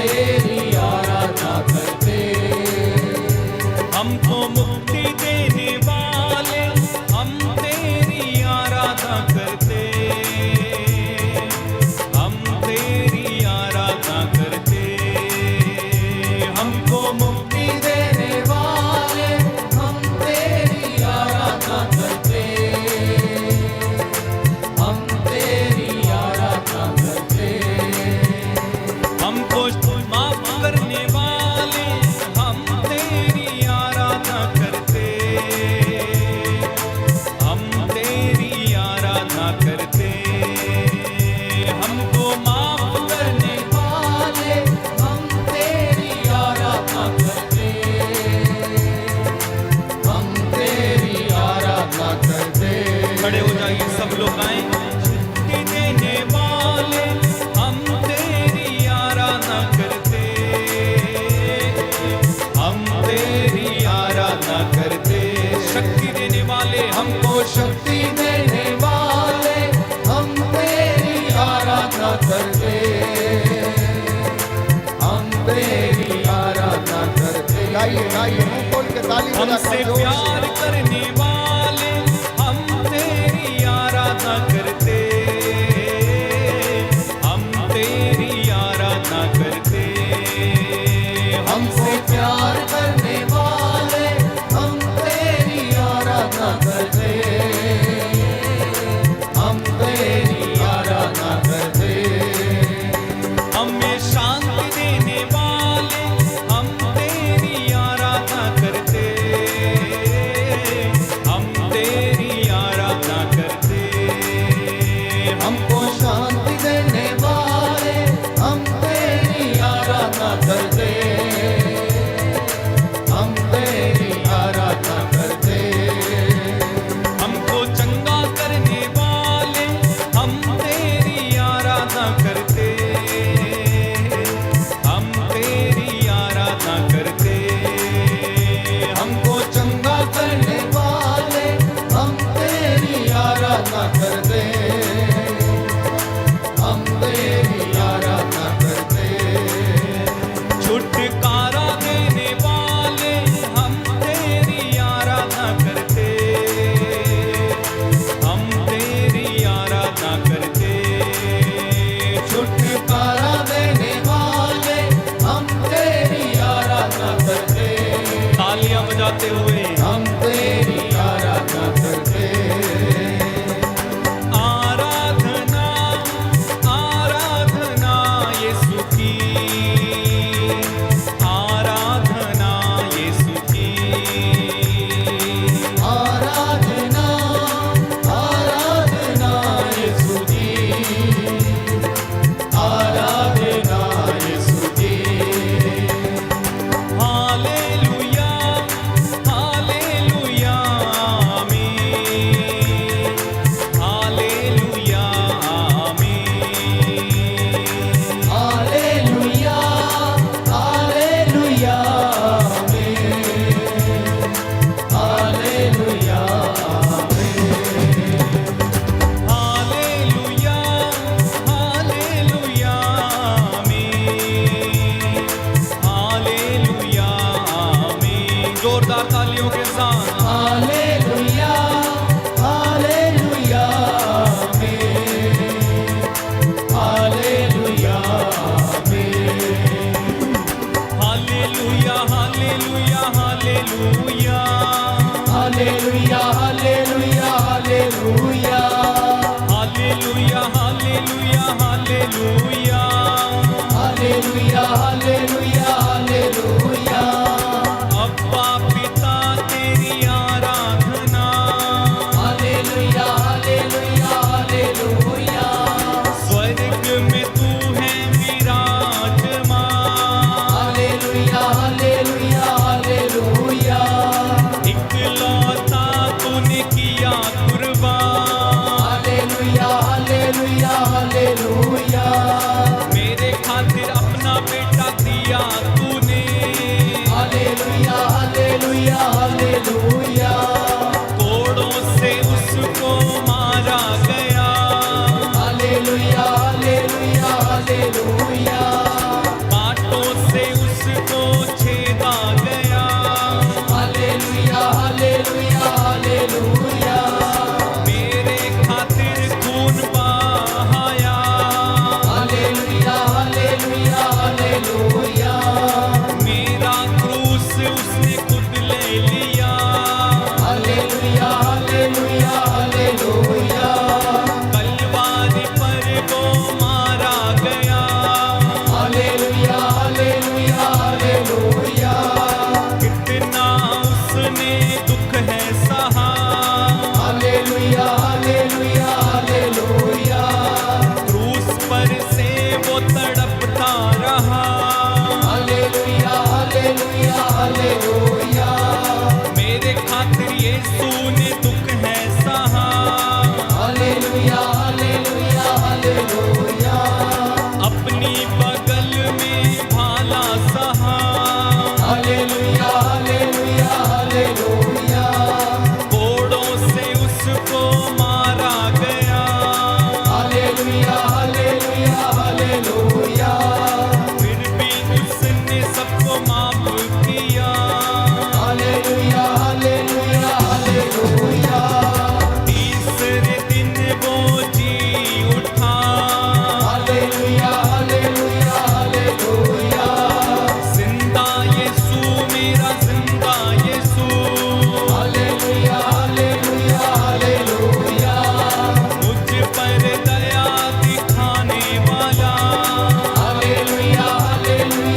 तेरी आराधना करते। हमको मुक्ति देने वाले हम तेरी आराधना करते। हम तेरी आराधना करते। हमको मुक्ति देने वाले हम तेरी आराधना करते। हम तेरी आराधना करते। हमको माफ करने वाले हम तेरी आराधना करते। हम तेरी आराधना करते। हमको माफ करने वाले हम तेरी आराधना करते। हम तेरी आराधना करते। खड़े हो जाइए सब लोग आए। मुक्ति देने वाले हम तेरी आराधना करते। हम तेरी आराधना करते। शक्ति देने वाले हमको शक्ति देने वाले हम तेरी आराधना करते। हम तेरी आराधना करते। गाइए गाइए मुंह खोल के ताली हमसे प्यार करने वाले हम तेरी आराधना करते। हम तेरी आराधना करते। हमसे प्यार करने वाले हम तेरी आराधना करते। हम तेरी आराधना करते। हमें शांति देने वाले हम तेरी आराधना करते। हम तेरी आराधना करते। हमको शांति देने वाले हम तेरी आराधना करते। हम तेरी आराधना करते। हमको चंगा करने वाले हम तेरी आराधना करते। हम तेरी आराधना करते। हमको चंगा करने वाले हम तेरी आराधना करते। हम तेरी आराधना करते। छुटकारा देने वाले हम तेरी आराधना करते। हम तेरी आराधना करते। छुटकारा देने वाले हम तेरी आराधना करते। तालियां बजाते हुए हम तेरी आराधना करते। आराधना आराधना यीशु की। आराधना यीशु की। आराधना आराधना यीशु की। आराधना यीशु की। हालेलुया हालेलुया आमीन। हालेलुया आमीन। हालेलुया हालेलुया आमीन। हालेलुया आमीन। हालेलुया हालेलुया आमीन। हालेलुया आमीन। जोरदार तालियों के साथ हालेलुया हालेलुया आमीन। हालेलुया आमीन। Hallelujah hallelujah hallelujah. Hallelujah hallelujah hallelujah. Hallelujah hallelujah hallelujah. Hallelujah hallelujah hallelujah. अब्बा पिता तेरी आराधना। Hallelujah hallelujah hallelujah. स्वर्ग में तू है विराजमान। Hallelujah hallelujah hallelujah. इकलौता तूने किया कुर्बान। Hallelujah hallelujah hallelujah. मेरे खातिर अपना बेटा दिया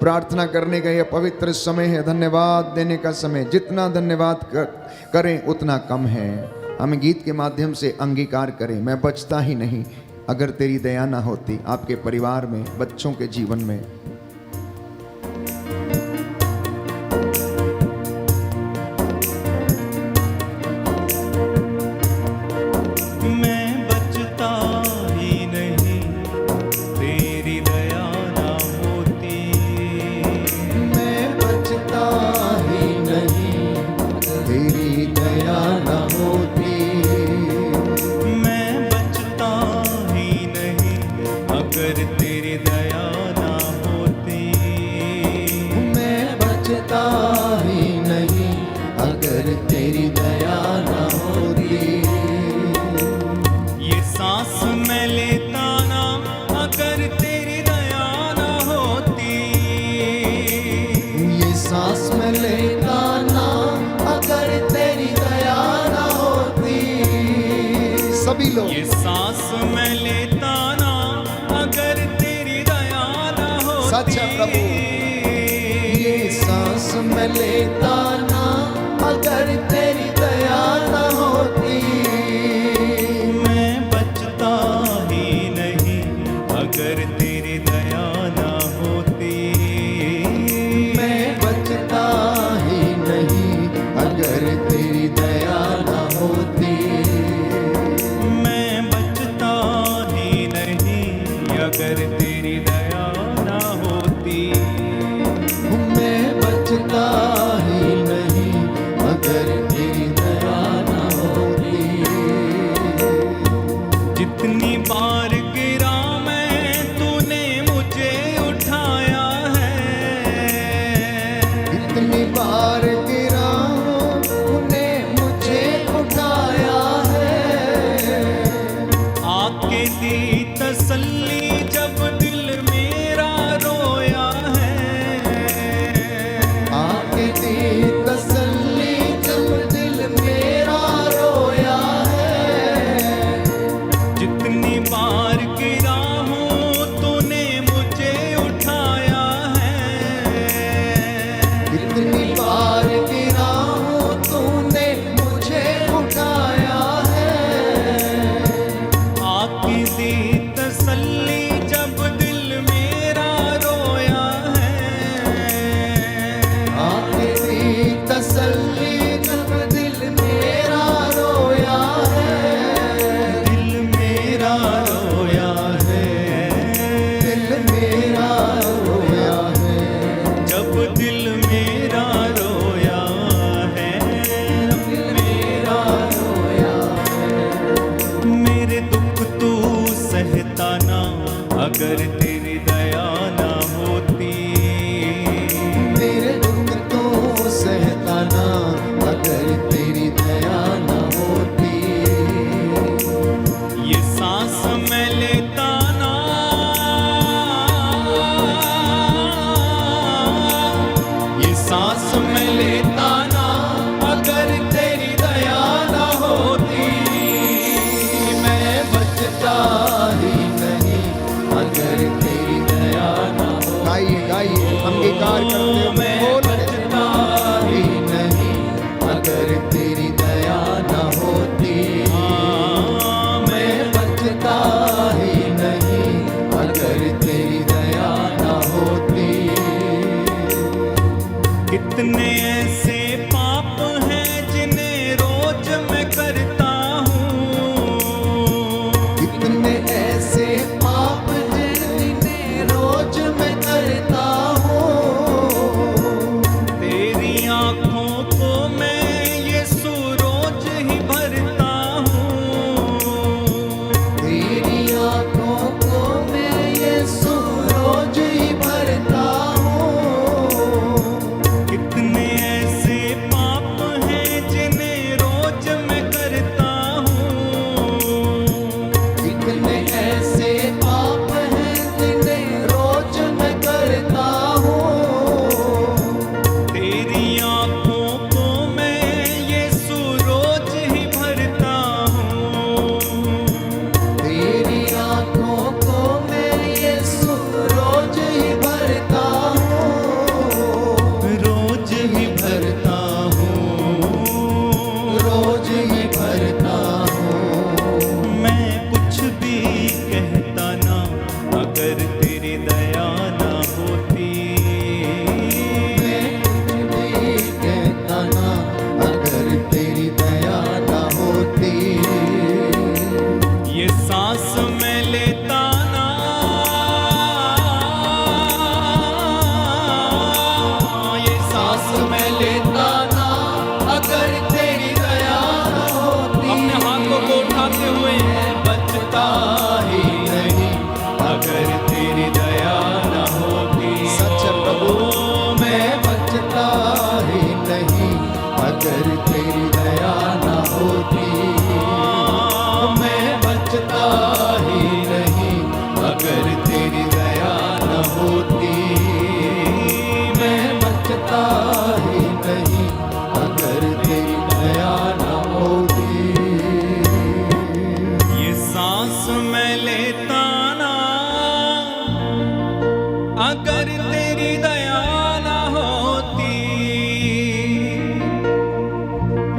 प्रार्थना करने का यह पवित्र समय है, धन्यवाद देने का समय। जितना धन्यवाद करें उतना कम है। हम गीत के माध्यम से अंगीकार करें, मैं बचता ही नहीं अगर तेरी दया ना होती। आपके परिवार में, बच्चों के जीवन में ये सांस मैं लेता ना अगर तेरी दया ना होती। सच है प्रभु, ये सांस मैं लेता ना अगर तेरी दया ना होती। मैं बचता ही नहीं अगर तेरी दया ना होती। मैं बचता ही नहीं अगर तेरी दया ना होती। अगर तेरी दया ना होती। मैं बचता ही नहीं अगर तेरी दया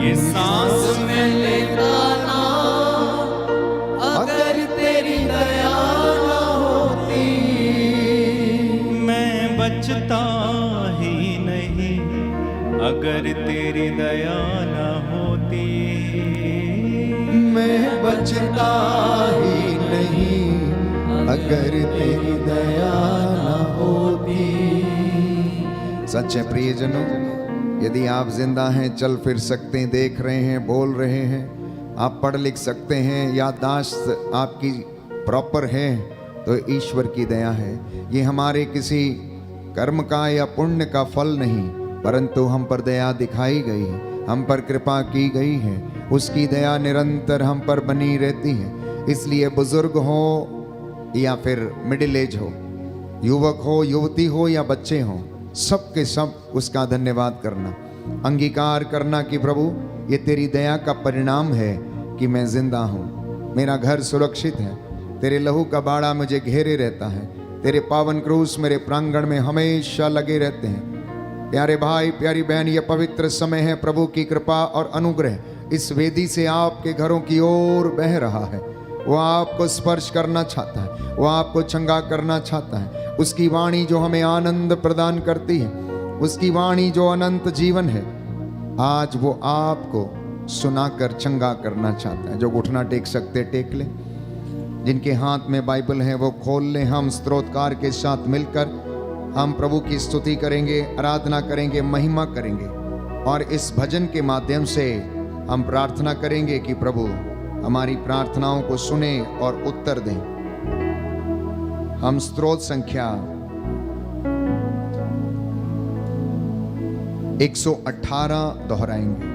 ये सांस मैं लेता ना अगर तेरी दया ना होती। मैं बचता ही नहीं अगर तेरी दया न होती। मैं बचता ही नहीं अगर तेरी दया ना होती। सच्चे प्रियजनों, यदि आप जिंदा हैं, चल फिर सकते हैं, देख रहे हैं, बोल रहे हैं, आप पढ़ लिख सकते हैं, याददाश्त आपकी प्रॉपर है, तो ईश्वर की दया है। ये हमारे किसी कर्म का या पुण्य का फल नहीं, परंतु हम पर दया दिखाई गई, हम पर कृपा की गई है। उसकी दया निरंतर हम पर बनी रहती है। इसलिए बुजुर्ग हो या फिर मिडिल एज हो, युवक हो, युवती हो या बच्चे हो, सब के सब उसका धन्यवाद करना, अंगीकार करना कि प्रभु ये तेरी दया का परिणाम है कि मैं जिंदा हूँ, मेरा घर सुरक्षित है, तेरे लहू का बाड़ा मुझे घेरे रहता है, तेरे पावन क्रूस मेरे प्रांगण में हमेशा लगे रहते हैं। प्यारे भाई, प्यारी बहन, ये पवित्र समय है, प्रभु की कृपा और अनुग्रह इस वेदी से आपके घरों की ओर बह रहा है। वो आपको स्पर्श करना चाहता है, वो आपको चंगा करना चाहता है। उसकी वाणी जो हमें आनंद प्रदान करती है, उसकी वाणी जो अनंत जीवन है, आज वो आपको सुनाकर चंगा करना चाहता है। जो घुटना टेक सकते टेक ले, जिनके हाथ में बाइबल है वो खोल लें। हम स्तोत्रकार के साथ मिलकर हम प्रभु की स्तुति करेंगे, आराधना करेंगे, महिमा करेंगे, और इस भजन के माध्यम से हम प्रार्थना करेंगे कि प्रभु हमारी प्रार्थनाओं को सुने और उत्तर दें। हम स्तोत्र संख्या 118 दोहराएंगे।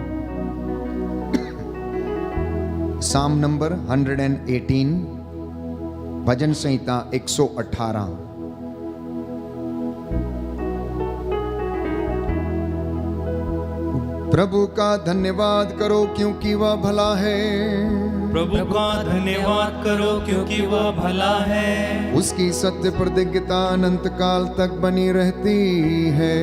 साम नंबर 118, भजन संहिता 118। प्रभु का धन्यवाद करो क्योंकि वह भला है। प्रभु का धन्यवाद करो क्योंकि वह भला है। उसकी सत्य प्रतिज्ञता अनंत काल तक बनी रहती है।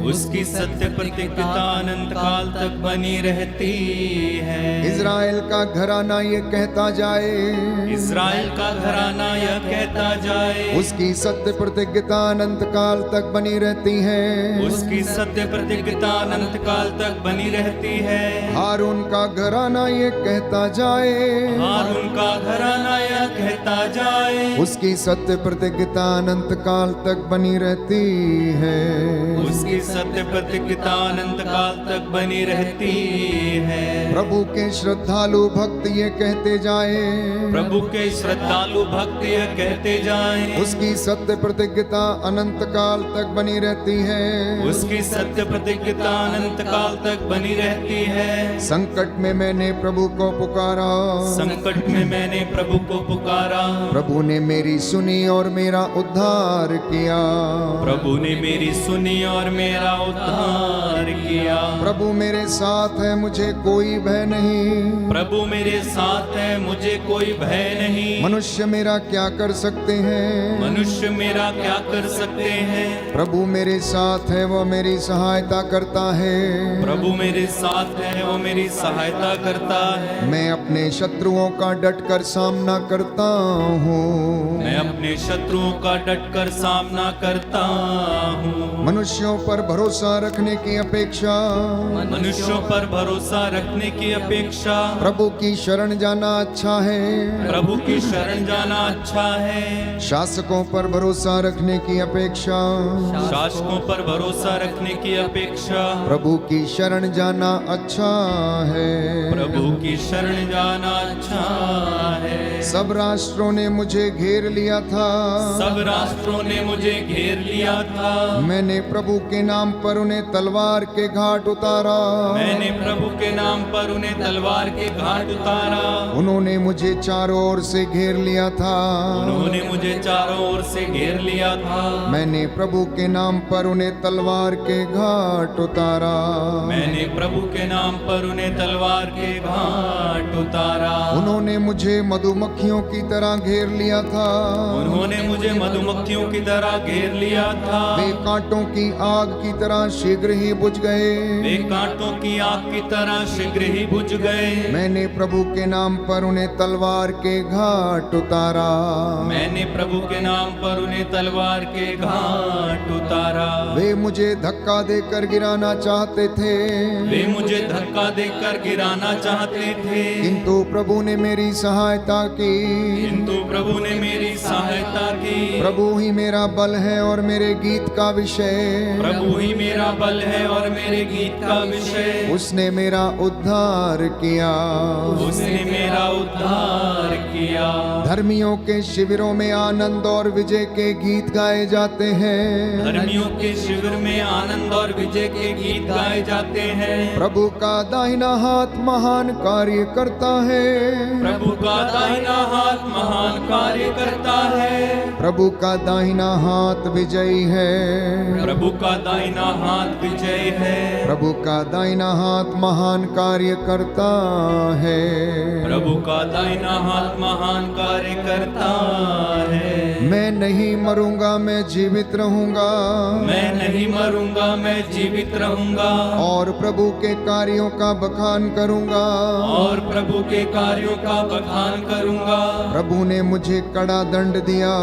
उसकी सत्य प्रतिज्ञता अनंत काल तक बनी रहती है। इज़राइल का घराना ये कहता जाए, इज़राइल का घराना यह कहता जाए, उसकी सत्य प्रतिज्ञता अनंत काल तक बनी रहती है। उसकी सत्य प्रतिज्ञता अनंत काल तक बनी रहती है। हारून का घराना ये कहता जाए, हारून का घराना यह कहता जाए, उसकी सत्य प्रतिज्ञता अनंत काल तक बनी रहती है। उसकी सत्य प्रतिज्ञता अनंत काल तक बनी रहती है। प्रभु के श्रद्धालु भक्त ये कहते जाए, प्रभु के श्रद्धालु भक्त यह कहते जाएं, उसकी सत्य प्रतिज्ञता अनंत काल तक बनी रहती है। उसकी सत्य प्रतिज्ञता अनंत काल तक बनी रहती है। संकट में मैंने प्रभु को पुकारा, संकट में मैंने प्रभु को पुकारा, प्रभु ने मेरी सुनी और मेरा उद्धार किया। प्रभु ने मेरी सुनी और मेरा उद्धार किया। प्रभु मेरे साथ है, मुझे कोई भय नहीं। प्रभु मेरे साथ है, मुझे कोई भय नहीं। मनुष्य मेरा क्या कर सकते हैं, मनुष्य मेरा क्या कर सकते हैं। प्रभु मेरे साथ है, वो मेरी सहायता करता है। प्रभु मेरे साथ है, वो मेरी सहायता करता है। मैं अपने शत्रुओं का डटकर सामना करता हूँ। मैं अपने शत्रुओं का डटकर सामना करता हूँ। मनुष्यों पर भरोसा रखने की अपेक्षा, मनुष्यों पर भरोसा रखने की अपेक्षा प्रभु की शरण जाना अच्छा है। प्रभु की शरण जाना अच्छा है। शासकों पर भरोसा रखने की अपेक्षा, शासकों पर भरोसा रखने की अपेक्षा प्रभु की शरण जाना अच्छा है। प्रभु की शरण जाना अच्छा है। सब राष्ट्रों ने मुझे घेर लिया था, सब राष्ट्रों ने मुझे घेर लिया था। मैंने प्रभु के नाम पर उन्हें तलवार के घाट उतारा। मैंने प्रभु के नाम पर उन्हें तलवार के घाट उतारा। उन्होंने मुझे चारों ओर से घेर लिया था, उन्होंने मुझे चारों ओर से घेर लिया था। मैंने प्रभु के नाम पर उन्हें तलवार के घाट उतारा। मैंने प्रभु के नाम पर उन्हें तलवार के घाट उतारा। उन्होंने मुझे मधुमक्खी मधुमक्खियों की तरह घेर लिया था। उन्होंने मुझे मधुमक्खियों की तरह घेर लिया था। वे कांटों की आग की तरह शीघ्र ही बुझ गए। वे कांटों की आग की तरह शीघ्र ही बुझ गए। मैंने प्रभु के नाम पर उन्हें तलवार के घाट उतारा। मैंने प्रभु के नाम पर उन्हें तलवार के घाट उतारा। वे मुझे धक्का देकर गिराना चाहते थे, वे मुझे धक्का देकर गिराना चाहते थे, किंतु प्रभु ने मेरी सहायता की। किंतु प्रभु ने मेरी सहायता की। प्रभु ही मेरा बल है और मेरे गीत का विषय। प्रभु ही मेरा बल है और मेरे गीत का विषय। उसने मेरा उद्धार किया। उसने मेरा उद्धार किया। धर्मियों के शिविरों में आनंद और विजय के गीत गाए जाते हैं। धर्मियों के शिविर में आनंद और विजय के गीत गाए जाते हैं। प्रभु का दाहिना हाथ महान कार्य करता है। प्रभु का दाहिना हाथ महान कार्य करता है। प्रभु का दाहिना हाथ विजयी है। प्रभु का दाहिना हाथ विजय है। प्रभु का दाहिना हाथ महान कार्य करता है। प्रभु का दाहिना हाथ महान कार्य करता है। मैं नहीं मरूंगा, मैं जीवित रहूंगा। मैं नहीं मरूंगा, मैं जीवित रहूंगा। और प्रभु के कार्यों का बखान करूंगा। और प्रभु के कार्यों का बखान करूंगा। प्रभु ने मुझे कड़ा दंड दिया।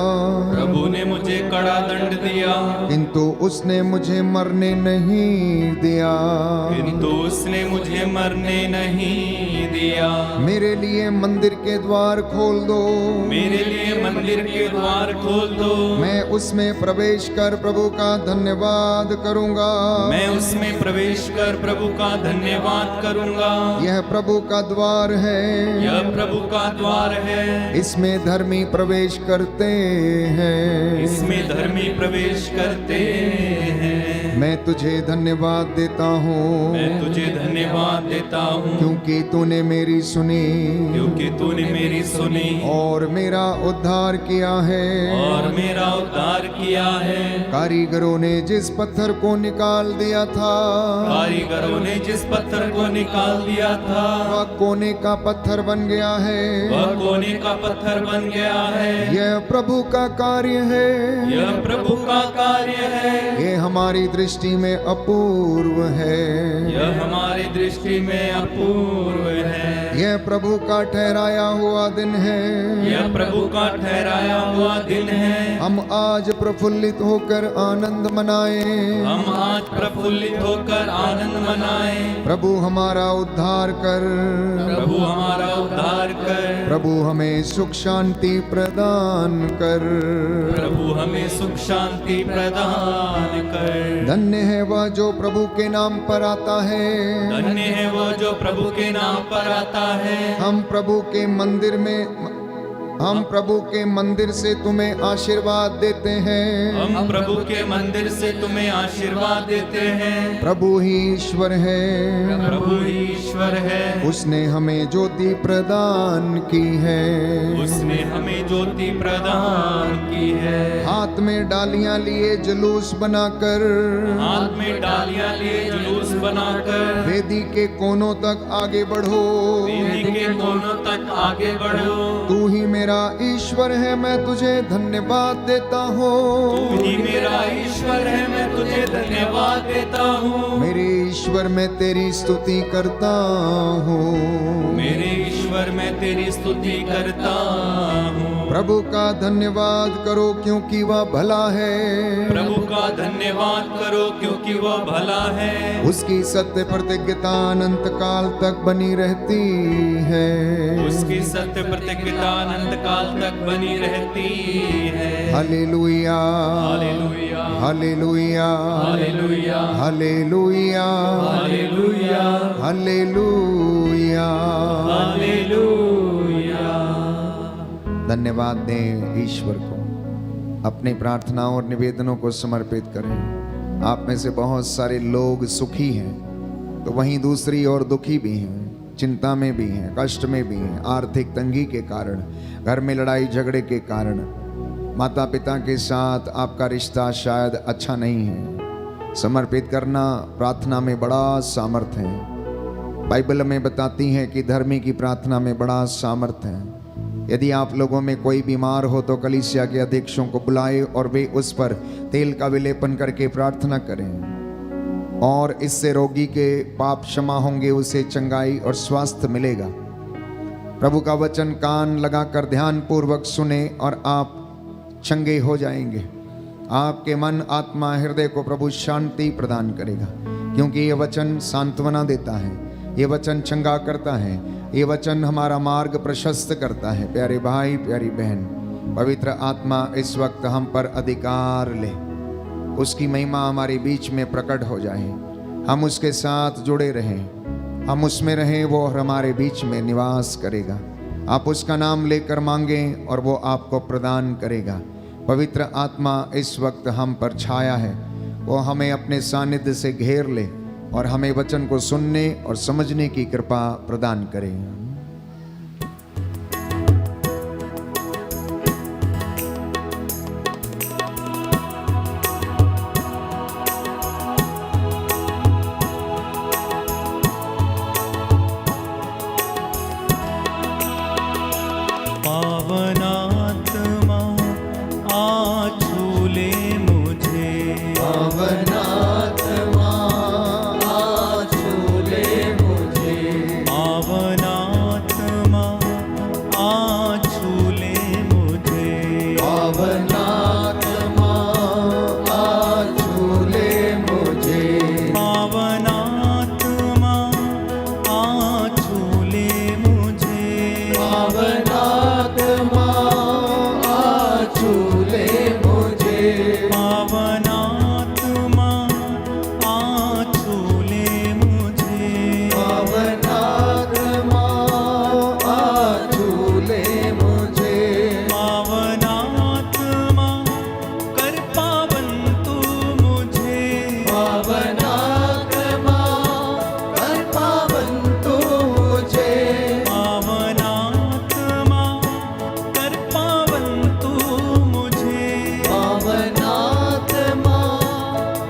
प्रभु ने मुझे कड़ा दंड दिया, किंतु उसने मुझे मरने नहीं दिया। किंतु उसने मुझे मरने नहीं दिया। मेरे लिए मंदिर के द्वार खोल दो। मेरे लिए मंदिर के द्वार खोल दो। मैं उसमें प्रवेश कर प्रभु का धन्यवाद करूंगा। मैं उसमें प्रवेश कर प्रभु का धन्यवाद करूंगा। यह प्रभु का द्वार है। यह प्रभु का द्वार है। इसमें धर्मी प्रवेश करते हैं। इसमें धर्मी प्रवेश करते हैं। मैं तुझे धन्यवाद देता हूँ, मैं तुझे धन्यवाद देता हूँ, क्योंकि तूने मेरी सुनी। क्योंकि तूने मेरी सुनी और मेरा उद्धार किया है। और मेरा उद्धार किया है। कारीगरों ने जिस पत्थर को निकाल दिया था, कारीगरों ने जिस पत्थर को निकाल दिया था, वह कोने का पत्थर बन गया है। वह कोने का पत्थर बन गया है। यह प्रभु का कार्य है। यह प्रभु का कार्य है। ये हमारी दृष्टि में अपूर्व है। यह हमारी दृष्टि में अपूर्व है। यह प्रभु का ठहराया हुआ दिन है। यह प्रभु का ठहराया हुआ दिन है। हम आज प्रफुल्लित होकर आनंद मनाएं। हम आज प्रफुल्लित होकर आनंद मनाएं। प्रभु हमारा उद्धार कर। प्रभु हमारा उद्धार कर। प्रभु हमें सुख शांति प्रदान कर। प्रभु हमें सुख शांति प्रदान कर। धन्य है वह जो प्रभु के नाम पर आता है। धन्य है वो जो प्रभु के नाम पर आता है। हम प्रभु के मंदिर से तुम्हें आशीर्वाद देते हैं। हम प्रभु के मंदिर से तुम्हें आशीर्वाद देते हैं। प्रभु ही ईश्वर है। प्रभु ही ईश्वर है। उसने हमें ज्योति प्रदान की है। उसने हमें ज्योति प्रदान की है। हाथ में डालियां लिए जुलूस बनाकर, हाथ में डालियां लिए जुलूस बनाकर, वेदी के कोनों तक आगे बढ़ो। वेदी के कोनों तक आगे बढ़ो। तू ही मेरा ईश्वर है, मैं तुझे धन्यवाद देता हूँ। तू ही मेरा ईश्वर है, मैं तुझे धन्यवाद देता हूँ। मेरे ईश्वर मैं तेरी स्तुति करता हूँ। मेरे ईश्वर मैं तेरी स्तुति करता हूँ। प्रभु का धन्यवाद करो क्योंकि वह भला है। प्रभु का धन्यवाद करो क्योंकि वह भला है। उसकी सत्य प्रतिज्ञता अनंत काल तक बनी रहती है। उसकी सत्य प्रतिज्ञता अनंत काल तक बनी रहती है। Hallelujah, hallelujah, hallelujah, hallelujah, hallelujah, hallelujah, hallelujah. Hallelujah. धन्यवाद दें ईश्वर को। अपनी प्रार्थनाओं और निवेदनों को समर्पित करें। आप में से बहुत सारे लोग सुखी हैं तो वहीं दूसरी ओर दुखी भी हैं, चिंता में भी हैं, कष्ट में भी हैं। आर्थिक तंगी के कारण, घर में लड़ाई झगड़े के कारण, माता पिता के साथ आपका रिश्ता शायद अच्छा नहीं है। समर्पित करना प्रार्थना में बड़ा सामर्थ है। बाइबल में बताती है कि धर्मी की प्रार्थना में बड़ा सामर्थ है। यदि आप लोगों में कोई बीमार हो तो कलीसिया के अध्यक्षों को बुलाए और वे उस पर तेल का विलेपन करके प्रार्थना करें, और इससे रोगी के पाप क्षमा होंगे, उसे चंगाई और स्वास्थ्य मिलेगा। प्रभु का वचन कान लगाकर ध्यान पूर्वक सुने और आप चंगे हो जाएंगे। आपके मन, आत्मा, हृदय को प्रभु शांति प्रदान करेगा, क्योंकि ये वचन सांत्वना देता है, ये वचन चंगा करता है, ये वचन हमारा मार्ग प्रशस्त करता है। प्यारे भाई, प्यारी बहन, पवित्र आत्मा इस वक्त हम पर अधिकार ले, उसकी महिमा हमारे बीच में प्रकट हो जाए, हम उसके साथ जुड़े रहें, हम उसमें रहें, वो हमारे बीच में निवास करेगा। आप उसका नाम लेकर मांगें और वो आपको प्रदान करेगा। पवित्र आत्मा इस वक्त हम पर छाया है, वो हमें अपने सानिध्य से घेर ले और हमें वचन को सुनने और समझने की कृपा प्रदान करे। पावनात्मा आ छू ले मुझे, पावनात्मा आ छू ले मुझे, पावनात्मा आ छू ले मुझे, पावनात्मा आ छू ले मुझे, पावनात्मा आ छू ले मुझे, पावनात्मा आ छू ले मुझे, पावनात्मा आ छू ले मुझे, पावनात्मा आ छू ले मुझे, पावनात्मा कर पावन तू मुझे, पावनात्मा कर पावन तू मुझे, पावनात्मा कर पावन तू मुझे, पावनात्मा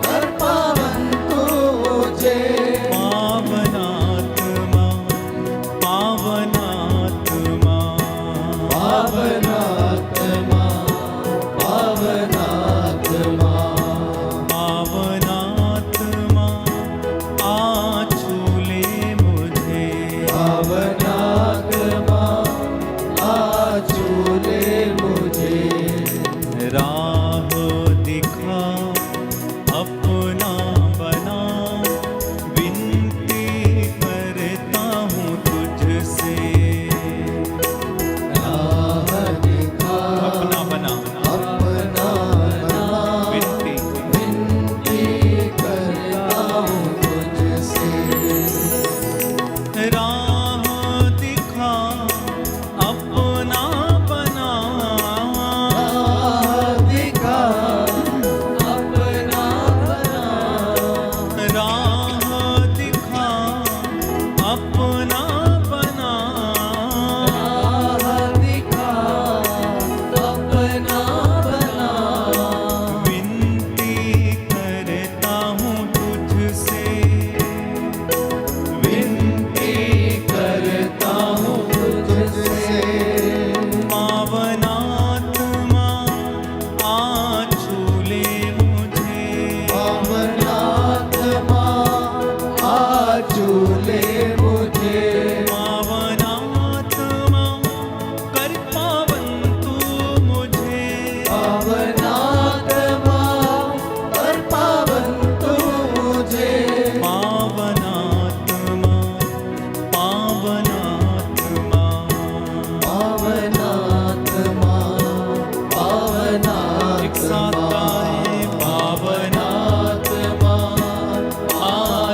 कर पावन तू मुझे, पावनात्मा, पावनात्मा, पावनात्मा, पावनात्मा, पावनात्मा आ छू ले मुझे, पावनात्मा आ छू ले मुझे, राह दिखा अपना बना, विनती करता हूँ तुझसे, राह दिखा अपना बना, अपना बना, विनती विनती करता हूँ तुझसे, राह दिखा अपना बना, राह दिखा अपना बना, राह दिखा अपना बना, राह दिखा अपना बना, विनती करता हूँ तुझसे, विनती करता हूँ तुझसे, पावनात्मा आ छू ले मुझे, पावनात्मा आ छू ले मुझे, पावनात्मा कर पावन तू मुझे, पावनात्मा कर पावन तू मुझे, पावनात्मा, पावनात्मा, पावनात्मा, पावनात्मा, एक साथ गाएं, पावनात्मा आ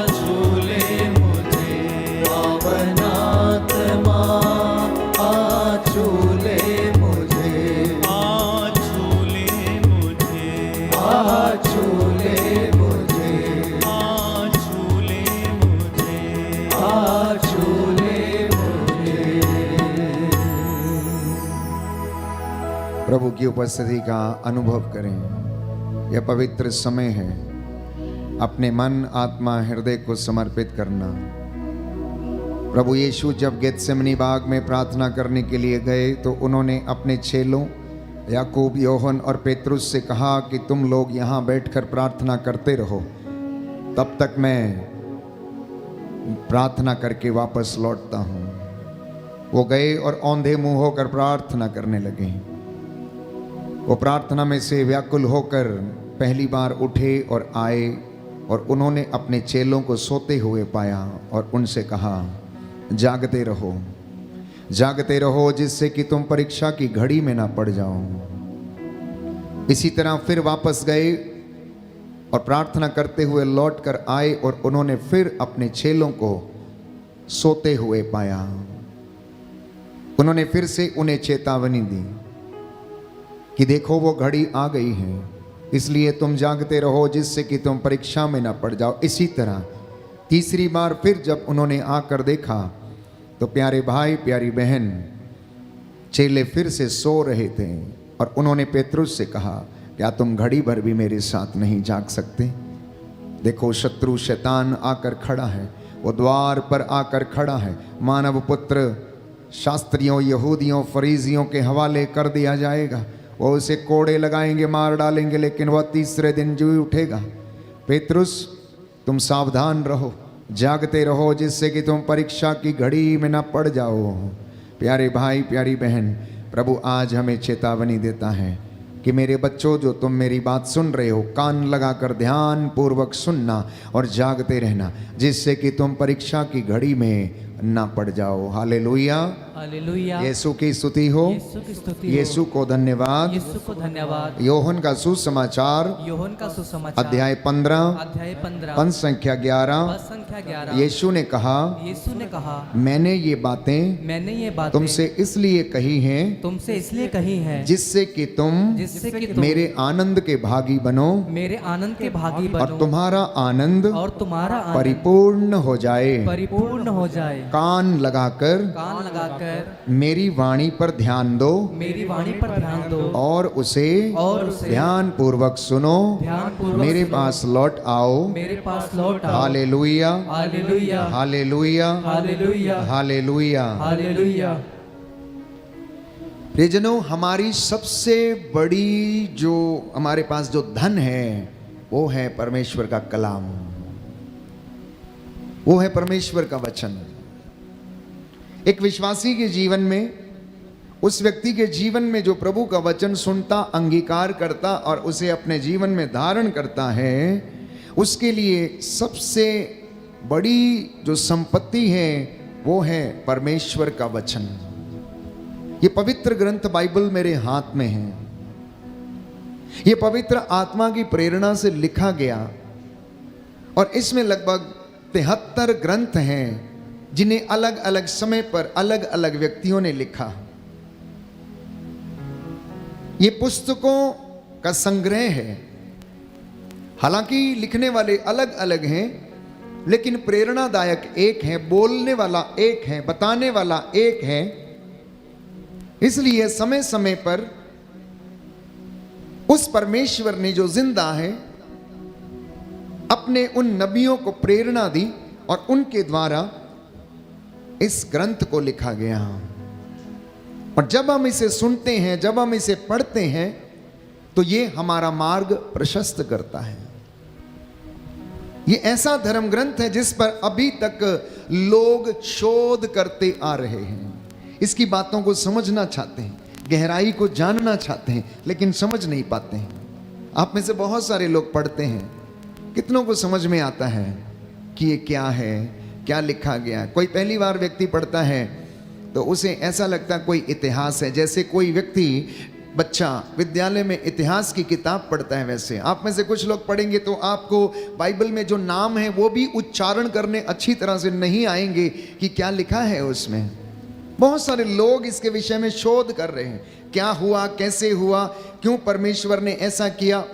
छू ले मुझे, पावनात्मा आ छू ले मुझे, आ छू ले मुझे, आ छू ले मुझे, आ छू ले मुझे, आ छू ले मुझे। प्रभु की उपस्थिति का अनुभव करें। यह पवित्र समय है अपने मन, आत्मा, हृदय को समर्पित करना। प्रभु यीशु जब गेतसेमनी बाग में प्रार्थना करने के लिए गए तो उन्होंने अपने चेलों याकूब, योहन और पेतरुस से कहा कि तुम लोग यहाँ बैठकर प्रार्थना करते रहो, तब तक मैं प्रार्थना करके वापस लौटता हूँ। वो गए और औंधे मुंह होकर प्रार्थना करने लगे। वो प्रार्थना में से व्याकुल होकर पहली बार उठे और आए और उन्होंने अपने चेलों को सोते हुए पाया और उनसे कहा, जागते रहो, जागते रहो, जिससे कि तुम परीक्षा की घड़ी में ना पड़ जाओ। इसी तरह फिर वापस गए और प्रार्थना करते हुए लौट कर आए और उन्होंने फिर अपने चेलों को सोते हुए पाया। उन्होंने फिर से उन्हें चेतावनी दी कि देखो वो घड़ी आ गई है, इसलिए तुम जागते रहो, जिससे कि तुम परीक्षा में ना पड़ जाओ। इसी तरह तीसरी बार फिर जब उन्होंने आकर देखा तो प्यारे भाई, प्यारी बहन, चेले फिर से सो रहे थे और उन्होंने पेतरुस से कहा, क्या तुम घड़ी भर भी मेरे साथ नहीं जाग सकते? देखो शत्रु शैतान आकर खड़ा है, वो द्वार पर आकर खड़ा है। मानव पुत्र शास्त्रियों, यहूदियों, फरीजियों के हवाले कर दिया जाएगा। वो उसे कोड़े लगाएंगे, मार डालेंगे, लेकिन वह तीसरे दिन जी उठेगा। पेतरुस, तुम सावधान रहो, जागते रहो, जिससे कि तुम परीक्षा की घड़ी में ना पड़ जाओ। प्यारे भाई, प्यारी बहन, प्रभु आज हमें चेतावनी देता है कि मेरे बच्चों, जो तुम मेरी बात सुन रहे हो, कान लगाकर ध्यान पूर्वक सुनना और जागते रहना, जिससे कि तुम परीक्षा की घड़ी में ना पड़ जाओ। Hallelujah, hallelujah. यीशु की स्तुति हो, यीशु की स्तुति हो। यीशु को धन्यवाद। यीशु को धन्यवाद। योहन का सुसमाचार, योहन का सुसमाचार, अध्याय 15, अध्याय 15, पद संख्या 11। पद संख्या 11। यीशु ने कहा, यीशु ने कहा, मैंने ये बातें तुमसे इसलिए कही हैं, तुमसे इसलिए कही हैं, जिससे कि तुम मेरे आनंद के भागी बनो, मेरे आनंद के भागी और बनो, तुम्हारा आनंद और तुम्हारा आनंद परिपूर्ण हो जाए। परिपूर्ण हो जाए। कान लगाकर मेरी वाणी पर ध्यान दो, मेरी वाणी पर ध्यान दो, और उसे ध्यान पूर्वक सुनो। मेरे पास लौट आओ, मेरे पास लौट आओ। Hallelujah, hallelujah, hallelujah, hallelujah, hallelujah. Hallelujah. प्रियजनों, हमारी सबसे बड़ी जो हमारे पास जो धन है वो है परमेश्वर का कलाम, वो है परमेश्वर का वचन। एक विश्वासी के जीवन में, उस व्यक्ति के जीवन में जो प्रभु का वचन सुनता, अंगीकार करता और उसे अपने जीवन में धारण करता है, उसके लिए सबसे बड़ी जो संपत्ति है वो है परमेश्वर का वचन। ये पवित्र ग्रंथ बाइबल मेरे हाथ में है। ये पवित्र आत्मा की प्रेरणा से लिखा गया और इसमें लगभग 73 ग्रंथ हैं जिन्हें अलग अलग समय पर अलग अलग व्यक्तियों ने लिखा। ये पुस्तकों का संग्रह है। हालांकि लिखने वाले अलग अलग हैं, लेकिन प्रेरणादायक एक है, बोलने वाला एक है, बताने वाला एक है। इसलिए समय समय पर उस परमेश्वर ने जो जिंदा है, अपने उन नबियों को प्रेरणा दी और उनके द्वारा इस ग्रंथ को लिखा गया। और जब हम इसे सुनते हैं, जब हम इसे पढ़ते हैं, तो ये हमारा मार्ग प्रशस्त करता है। ये ऐसा धर्म ग्रंथ है जिस पर अभी तक लोग शोध करते आ रहे हैं। इसकी बातों को समझना चाहते हैं, गहराई को जानना चाहते हैं, लेकिन समझ नहीं पाते हैं। आप में से बहुत सारे लोग पढ़ते हैं, कितनों को समझ में आता है कि ये क्या है, क्या लिखा गया। कोई पहली बार व्यक्ति पढ़ता है तो उसे ऐसा लगता है कोई इतिहास है। जैसे कोई व्यक्ति, बच्चा विद्यालय में इतिहास की किताब पढ़ता है, वैसे आप में से कुछ लोग पढ़ेंगे तो आपको बाइबल में जो नाम है वो भी उच्चारण करने अच्छी तरह से नहीं आएंगे कि क्या लिखा है उसमें। बहुत सारे लोग इसके विषय में शोध कर रहे हैं, क्या हुआ, कैसे हुआ, क्यों परमेश्वर ने ऐसा किया।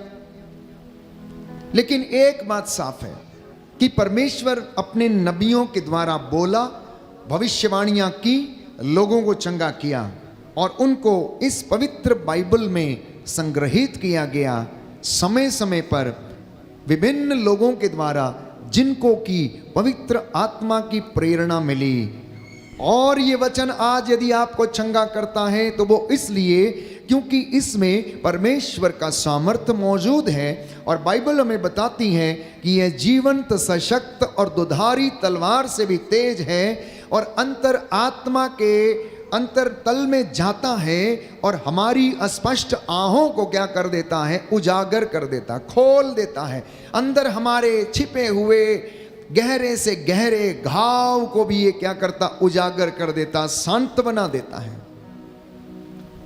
लेकिन एक बात साफ है कि परमेश्वर अपने नबियों के द्वारा बोला, भविष्यवाणियां की, लोगों को चंगा किया और उनको इस पवित्र बाइबल में संग्रहित किया गया। समय समय पर विभिन्न लोगों के द्वारा जिनको की पवित्र आत्मा की प्रेरणा मिली, और ये वचन आज यदि आपको चंगा करता है तो वो इसलिए क्योंकि इसमें परमेश्वर का सामर्थ्य मौजूद है। और बाइबल हमें बताती है कि यह जीवंत, सशक्त और दुधारी तलवार से भी तेज है और अंतर आत्मा के अंतर तल में जाता है और हमारी अस्पष्ट आहों को क्या कर देता है, उजागर कर देता, खोल देता है। अंदर हमारे छिपे हुए गहरे से गहरे घाव को भी ये क्या करता, उजागर कर देता, शांत बना देता है।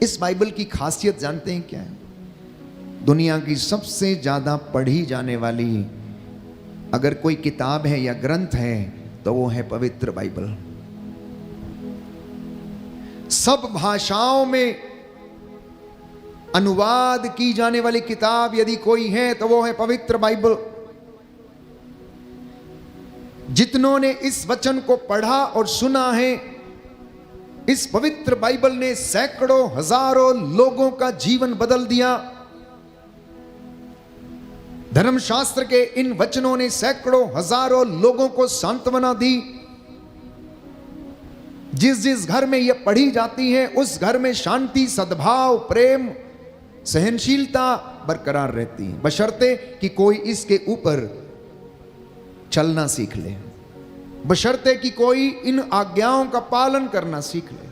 इस बाइबल की खासियत जानते हैं क्या है? दुनिया की सबसे ज्यादा पढ़ी जाने वाली अगर कोई किताब है या ग्रंथ है तो वो है पवित्र बाइबल। सब भाषाओं में अनुवाद की जाने वाली किताब यदि कोई है तो वो है पवित्र बाइबल। जितनों ने इस वचन को पढ़ा और सुना है, इस पवित्र बाइबल ने सैकड़ों हजारों लोगों का जीवन बदल दिया। धर्मशास्त्र के इन वचनों ने सैकड़ों हजारों लोगों को सांत्वना दी। जिस जिस घर में यह पढ़ी जाती है उस घर में शांति, सद्भाव, प्रेम, सहनशीलता बरकरार रहती है, बशर्ते कि कोई इसके ऊपर चलना सीख ले, बशर्ते कि कोई इन आज्ञाओं का पालन करना सीख ले।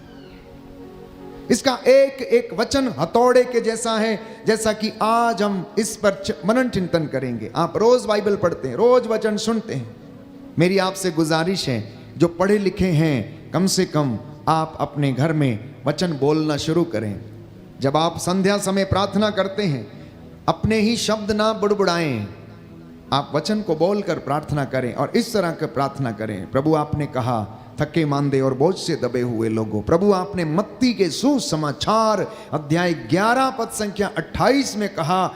इसका एक एक वचन हथौड़े के जैसा है, जैसा कि आज हम इस पर मनन चिंतन करेंगे। आप रोज बाइबल पढ़ते हैं, रोज वचन सुनते हैं। मेरी आपसे गुजारिश है, जो पढ़े लिखे हैं कम से कम आप अपने घर में वचन बोलना शुरू करें। जब आप संध्या समय प्रार्थना करते हैं, अपने ही शब्द ना बुड़बुड़ाएं, आप वचन को बोलकर प्रार्थना करें और इस तरह की प्रार्थना करें। प्रभु आपने कहा, थके मांदे और बोझ से दबे हुए लोगों। प्रभु आपने मत्ती के सुसमाचार अध्याय 11 पद संख्या 28 में कहा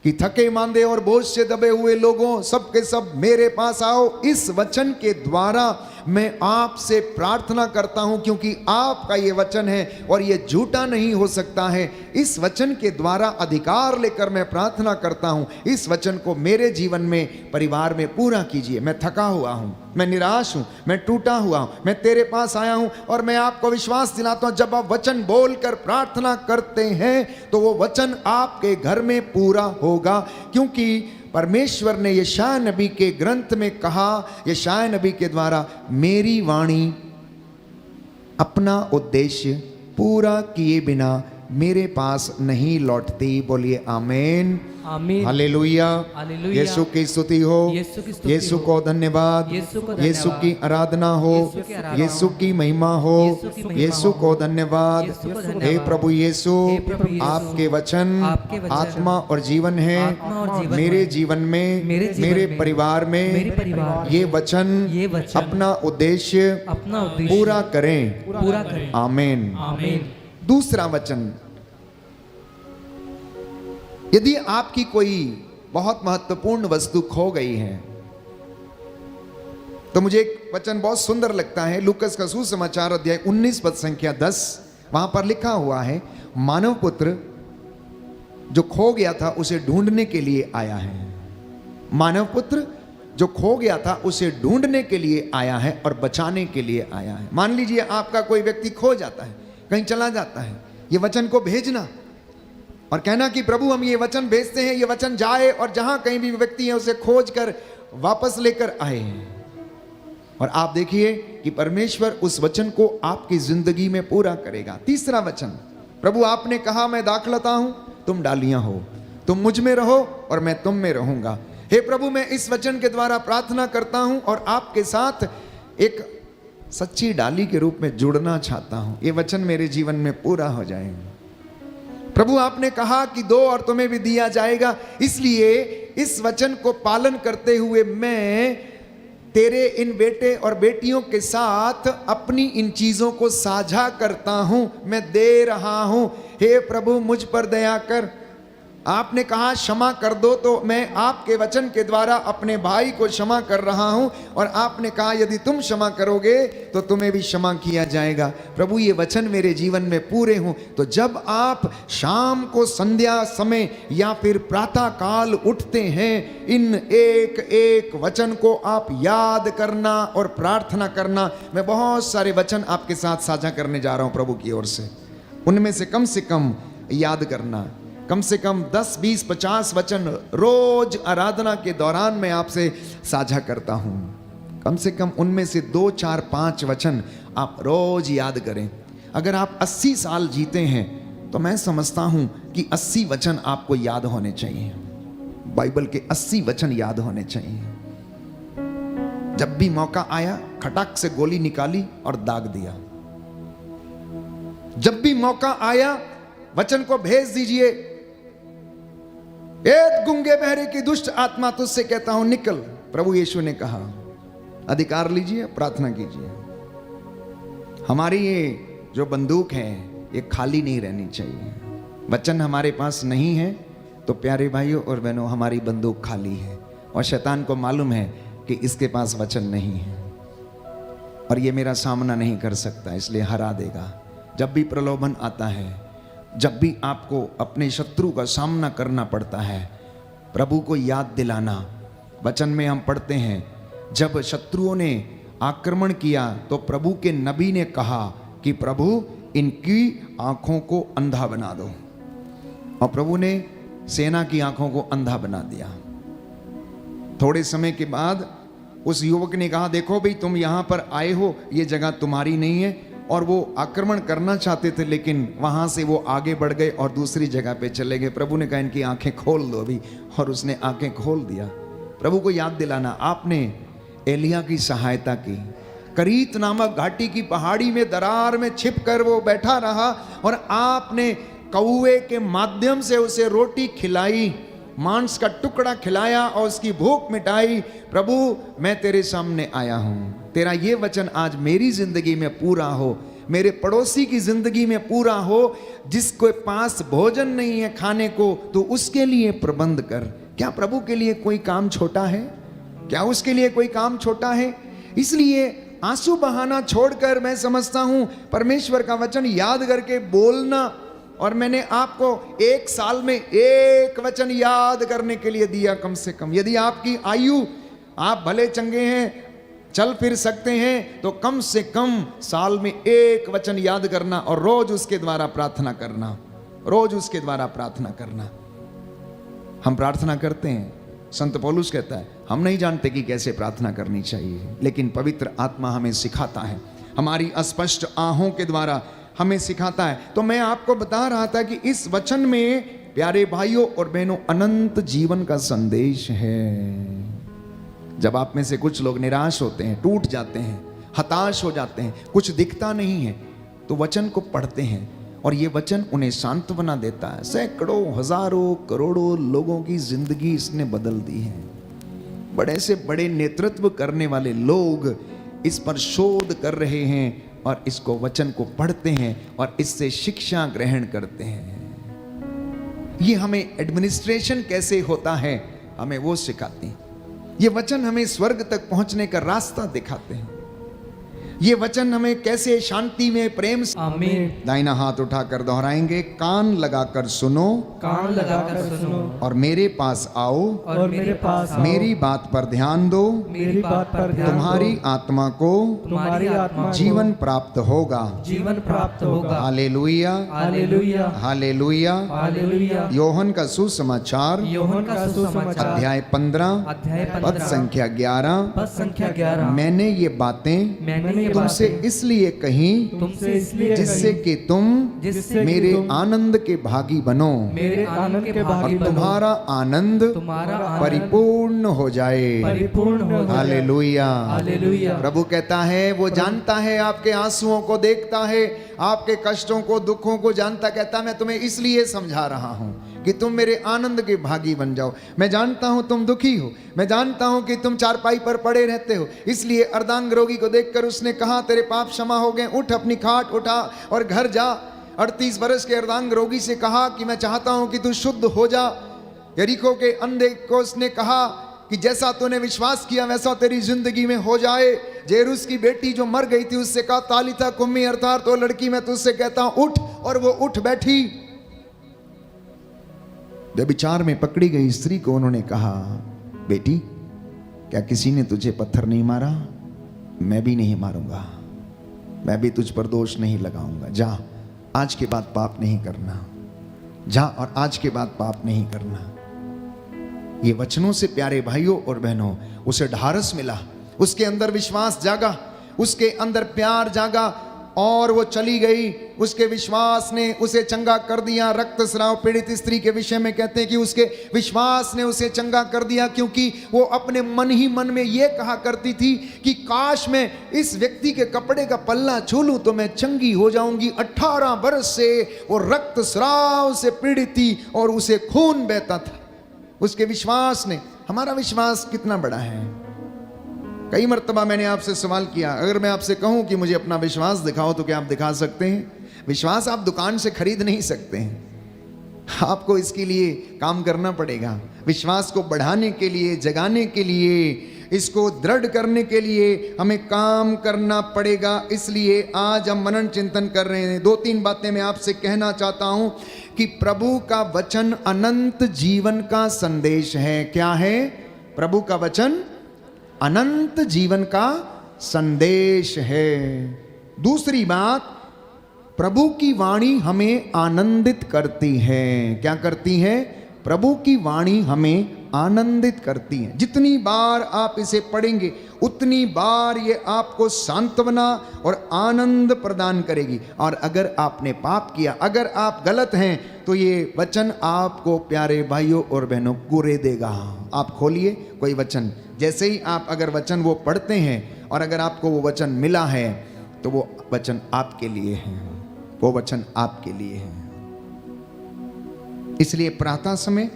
कि थके मांदे और बोझ से दबे हुए लोगों, सब के सब मेरे पास आओ। इस वचन के द्वारा मैं आपसे प्रार्थना करता हूं, क्योंकि आपका ये वचन है और ये झूठा नहीं हो सकता है। इस वचन के द्वारा अधिकार लेकर मैं प्रार्थना करता हूं, इस वचन को मेरे जीवन में, परिवार में पूरा कीजिए। मैं थका हुआ हूं, मैं निराश हूं, मैं टूटा हुआ हूं, मैं तेरे पास आया हूं और मैं आपको विश्वास दिलाता हूं, जब आप वचन बोलकर प्रार्थना करते हैं तो वो वचन आपके घर में पूरा होगा। क्योंकि परमेश्वर ने यशायाह नबी के ग्रंथ में कहा, यशायाह नबी के द्वारा, मेरी वाणी अपना उद्देश्य पूरा किए बिना मेरे पास नहीं लौटती। बोलिए आमीन, आमीन, हालेलुया। हालेलुया। यीशु की स्तुति हो, यीशु की स्तुति यीशु हो, को धन्यवाद, यीशु को धन्यवाद, यीशु की आराधना हो, यीशु की आराधना यीशु की महिमा हो, यीशु की महिमा यीशु हो, को धन्यवाद। यीशु को धन्यवाद। हे प्रभु यीशु, हे प्रभु यीशु, आपके वचन आपके वचन आत्मा और जीवन है। आत्मा और जीवन मेरे है। जीवन में, मेरे जीवन मेरे में, परिवार मेरे में परिवार में ये वचन ये वचन अपना उद्देश्य अपना उद्देश्य पूरा करें। पूरा करें। आमीन। आमीन। दूसरा वचन, यदि आपकी कोई बहुत महत्वपूर्ण वस्तु खो गई है तो मुझे एक वचन बहुत सुंदर लगता है, लूकस का सुसमाचार अध्याय 19 पद संख्या 10। वहां पर लिखा हुआ है, मानव पुत्र जो खो गया था उसे ढूंढने के लिए आया है। मानव पुत्र जो खो गया था उसे ढूंढने के लिए आया है और बचाने के लिए आया है। मान लीजिए आपका कोई व्यक्ति खो जाता है, कहीं चला जाता है, ये वचन को भेजना और कहना कि प्रभु हम ये वचन भेजते हैं, ये वचन जाए और जहां कहीं भी व्यक्ति है उसे खोज कर वापस लेकर आए। और आप देखिए कि परमेश्वर उस वचन को आपकी जिंदगी में पूरा करेगा। तीसरा वचन, प्रभु आपने कहा मैं दाखलता हूं, तुम डालियां हो, तुम मुझ में रहो और मैं तुम में रहूंगा। हे प्रभु, मैं इस वचन के द्वारा प्रार्थना करता हूं और आपके साथ एक सच्ची डाली के रूप में जुड़ना चाहता हूं। ये वचन मेरे जीवन में पूरा हो जाए। प्रभु आपने कहा कि दो और तुम्हें भी दिया जाएगा, इसलिए इस वचन को पालन करते हुए मैं तेरे इन बेटे और बेटियों के साथ अपनी इन चीजों को साझा करता हूं, मैं दे रहा हूं। हे प्रभु मुझ पर दया कर, आपने कहा क्षमा कर दो, तो मैं आपके वचन के द्वारा अपने भाई को क्षमा कर रहा हूं। और आपने कहा यदि तुम क्षमा करोगे तो तुम्हें भी क्षमा किया जाएगा। प्रभु ये वचन मेरे जीवन में पूरे हों। तो जब आप शाम को संध्या समय या फिर प्रातः काल उठते हैं, इन एक एक वचन को आप याद करना और प्रार्थना करना। मैं बहुत सारे वचन आपके साथ साझा करने जा रहा हूं प्रभु की ओर से। उनमें से कम याद करना, कम से कम 10, 20, 50 वचन रोज आराधना के दौरान मैं आपसे साझा करता हूं। कम से कम उनमें से 2, 4, 5 वचन आप रोज याद करें। अगर आप 80 साल जीते हैं तो मैं समझता हूं कि 80 वचन आपको याद होने चाहिए। बाइबल के 80 वचन याद होने चाहिए। जब भी मौका आया खटाक से गोली निकाली और दाग दिया। जब भी मौका आया वचन को भेज दीजिए। ए गूंगे बहरे की दुष्ट आत्मा, तुझसे कहता हूं निकल। प्रभु यीशु ने कहा अधिकार लीजिए, प्रार्थना कीजिए। हमारी ये जो बंदूक है ये खाली नहीं रहनी चाहिए। वचन हमारे पास नहीं है तो प्यारे भाइयों और बहनों, हमारी बंदूक खाली है और शैतान को मालूम है कि इसके पास वचन नहीं है और ये मेरा सामना नहीं कर सकता, इसलिए हरा देगा। जब भी प्रलोभन आता है, जब भी आपको अपने शत्रु का सामना करना पड़ता है, प्रभु को याद दिलाना। वचन में हम पढ़ते हैं जब शत्रुओं ने आक्रमण किया तो प्रभु के नबी ने कहा कि प्रभु इनकी आंखों को अंधा बना दो, और प्रभु ने सेना की आंखों को अंधा बना दिया। थोड़े समय के बाद उस युवक ने कहा देखो भाई तुम यहां पर आए हो, ये जगह तुम्हारी नहीं है। और वो आक्रमण करना चाहते थे लेकिन वहां से वो आगे बढ़ गए और दूसरी जगह पे चले गए। प्रभु ने कहा इनकी आंखें खोल दो अभी, और उसने आंखें खोल दिया। प्रभु को याद दिलाना। आपने एलिया की सहायता की। करीत नामक घाटी की पहाड़ी में दरार में छिप कर वो बैठा रहा और आपने कौवे के माध्यम से उसे रोटी खिलाई, मांस का टुकड़ा खिलाया और उसकी भूख मिटाई। प्रभु मैं तेरे सामने आया हूं, तेरा ये वचन आज मेरी जिंदगी में पूरा हो, मेरे पड़ोसी की जिंदगी में पूरा हो। जिसके पास भोजन नहीं है खाने को तो उसके लिए प्रबंध कर। क्या प्रभु के लिए कोई काम छोटा है? क्या उसके लिए कोई काम छोटा है? इसलिए आंसू बहाना छोड़कर मैं समझता हूं परमेश्वर का वचन याद करके बोलना। और मैंने आपको 1 साल में 1 वचन याद करने के लिए दिया कम से कम। यदि आपकी आयु, आप भले चंगे हैं, चल फिर सकते हैं, तो कम से कम साल में 1 वचन याद करना और रोज उसके द्वारा प्रार्थना करना। रोज उसके द्वारा प्रार्थना करना। हम प्रार्थना करते हैं, संत पौलुस कहता है हम नहीं जानते कि कैसे प्रार्थना करनी चाहिए, लेकिन पवित्र आत्मा हमें सिखाता है, हमारी अस्पष्ट आहों के द्वारा हमें सिखाता है। तो मैं आपको बता रहा था कि इस वचन में प्यारे भाइयों और बहनों अनंत जीवन का संदेश है। जब आप में से कुछ लोग निराश होते हैं, टूट जाते हैं, हताश हो जाते हैं, कुछ दिखता नहीं है, तो वचन को पढ़ते हैं और ये वचन उन्हें सांत्वना देता है। सैकड़ों, हजारों, करोड़ों लोगों की जिंदगी इसने बदल दी है। बड़े से बड़े नेतृत्व करने वाले लोग इस पर शोध कर रहे हैं और इसको वचन को पढ़ते हैं और इससे शिक्षा ग्रहण करते हैं। ये हमें एडमिनिस्ट्रेशन कैसे होता है हमें वो सिखाते हैं। ये वचन हमें स्वर्ग तक पहुंचने का रास्ता दिखाते हैं। ये वचन हमें कैसे शांति में, प्रेम से, आमीन। दाहिना हाथ उठाकर दोहराएंगे, कान लगाकर सुनो, कान लगाकर सुनो और मेरे पास आओ, और मेरे पास आओ, मेरी बात पर ध्यान दो, मेरी बात पर ध्यान तुम्हारी दो, आत्मा को तुम्हारी आत्मा को जीवन प्राप्त होगा। जीवन प्राप्त होगा। Hallelujah, hallelujah, hallelujah. Hallelujah. Yohan का सुसमाचार यूहन्ना का सुसमाचार अध्याय 15 अध्याय पद 15 संख्या 11। पद संख्या 11। मैंने ये बातें मैंने ये तुमसे बातें इसलिए कही तुमसे इसलिए जिससे कही, कि तुम जिससे कि मेरे तुम आनंद के भागी बनो मेरे आनंद के और भागी बनो, तुम्हारा आनंद तुम्हारा आनंद परिपूर्ण हो जाए। परिपूर्ण हो जाए। हालेलुया। हालेलुया। प्रभु कहता है वो जानता है आपके आंसुओं को, देखता है आपके कष्टों को, दुखों को जानता। कहता मैं तुम्हें इसलिए समझा रहा हूं कि तुम मेरे आनंद के भागी बन जाओ। मैं जानता हूं तुम दुखी हो, मैं जानता हूं कि तुम चारपाई पर पड़े रहते हो। इसलिए अर्धांग रोगी को देखकर उसने कहा तेरे पाप क्षमा हो गए, उठ अपनी खाट उठा और घर जा। 38 वर्ष के अर्धांग रोगी से कहा कि मैं चाहता हूं कि तू शुद्ध हो जा। यरीको के अंधे को उसने कहा कि जैसा तूने विश्वास किया वैसा तेरी जिंदगी में हो जाए। जेरुस की बेटी जो मर गई थी उससे कहा तालिता कुम्मी, अर्थात तो लड़की मैं तुझसे कहता हूं उठ, और वो उठ बैठी। व्यभिचार में पकड़ी गई स्त्री को उन्होंने कहा, बेटी क्या किसी ने तुझे पत्थर नहीं मारा? मैं भी नहीं मारूंगा, मैं भी तुझ पर दोष नहीं लगाऊंगा। जा, आज के बाद पाप नहीं करना, जा और आज के बाद पाप नहीं करना। ये वचनों से प्यारे भाइयों और बहनों उसे ढारस मिला, उसके अंदर विश्वास जागा, उसके अंदर प्यार जागा और वो चली गई। उसके विश्वास ने उसे चंगा कर दिया। रक्तस्राव पीड़ित स्त्री के विषय में कहते हैं कि उसके विश्वास ने उसे चंगा कर दिया, क्योंकि वो अपने मन ही मन में ये कहा करती थी कि काश मैं इस व्यक्ति के कपड़े का पल्ला छू लूं तो मैं चंगी हो जाऊंगी। 18 वर्ष से वो रक्तस्राव से पीड़ित थी और उसे खून बहता था। उसके विश्वास ने, हमारा विश्वास कितना बड़ा है? कई मर्तबा मैंने आपसे सवाल किया, अगर मैं आपसे कहूं कि मुझे अपना विश्वास दिखाओ तो क्या आप दिखा सकते हैं? विश्वास आप दुकान से खरीद नहीं सकते हैं, आपको इसके लिए काम करना पड़ेगा। विश्वास को बढ़ाने के लिए, जगाने के लिए, इसको दृढ़ करने के लिए हमें काम करना पड़ेगा। इसलिए आज हम मनन चिंतन कर रहे हैं। 2-3 बातें मैं आपसे कहना चाहता हूं कि प्रभु का वचन अनंत जीवन का संदेश है। क्या है? प्रभु का वचन अनंत जीवन का संदेश है। दूसरी बात, प्रभु की वाणी हमें आनंदित करती है। क्या करती है? प्रभु की वाणी हमें आनंदित करती है। जितनी बार आप इसे पढ़ेंगे उतनी बार ये आपको सांत्वना और आनंद प्रदान करेगी। और अगर आपने पाप किया, अगर आप गलत हैं, तो ये वचन आपको प्यारे भाइयों और बहनों कुरे देगा। आप खोलिए कोई वचन, जैसे ही आप अगर वचन वो पढ़ते हैं और अगर आपको वो वचन मिला है तो वो वचन आपके लिए है, वो वचन आपके लिए है। इसलिए प्रातः समय,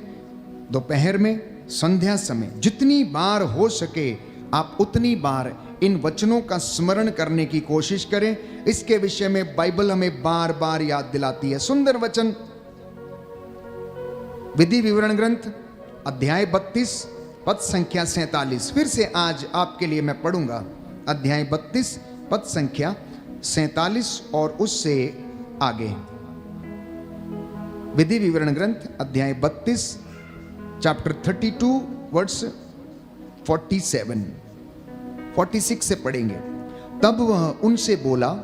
दोपहर में, संध्या समय, जितनी बार हो सके आप उतनी बार इन वचनों का स्मरण करने की कोशिश करें। इसके विषय में बाइबल हमें बार बार याद दिलाती है। सुंदर वचन, विधि विवरण ग्रंथ अध्याय 32 पद संख्या 47। फिर से आज आपके लिए मैं पढ़ूंगा अध्याय 32 पद संख्या 47 और उससे आगे। विधि विवरण ग्रंथ अध्याय 32 चैप्टर 32 वर्स 47, 46 से पढ़ेंगे। तब वह उनसे बोला,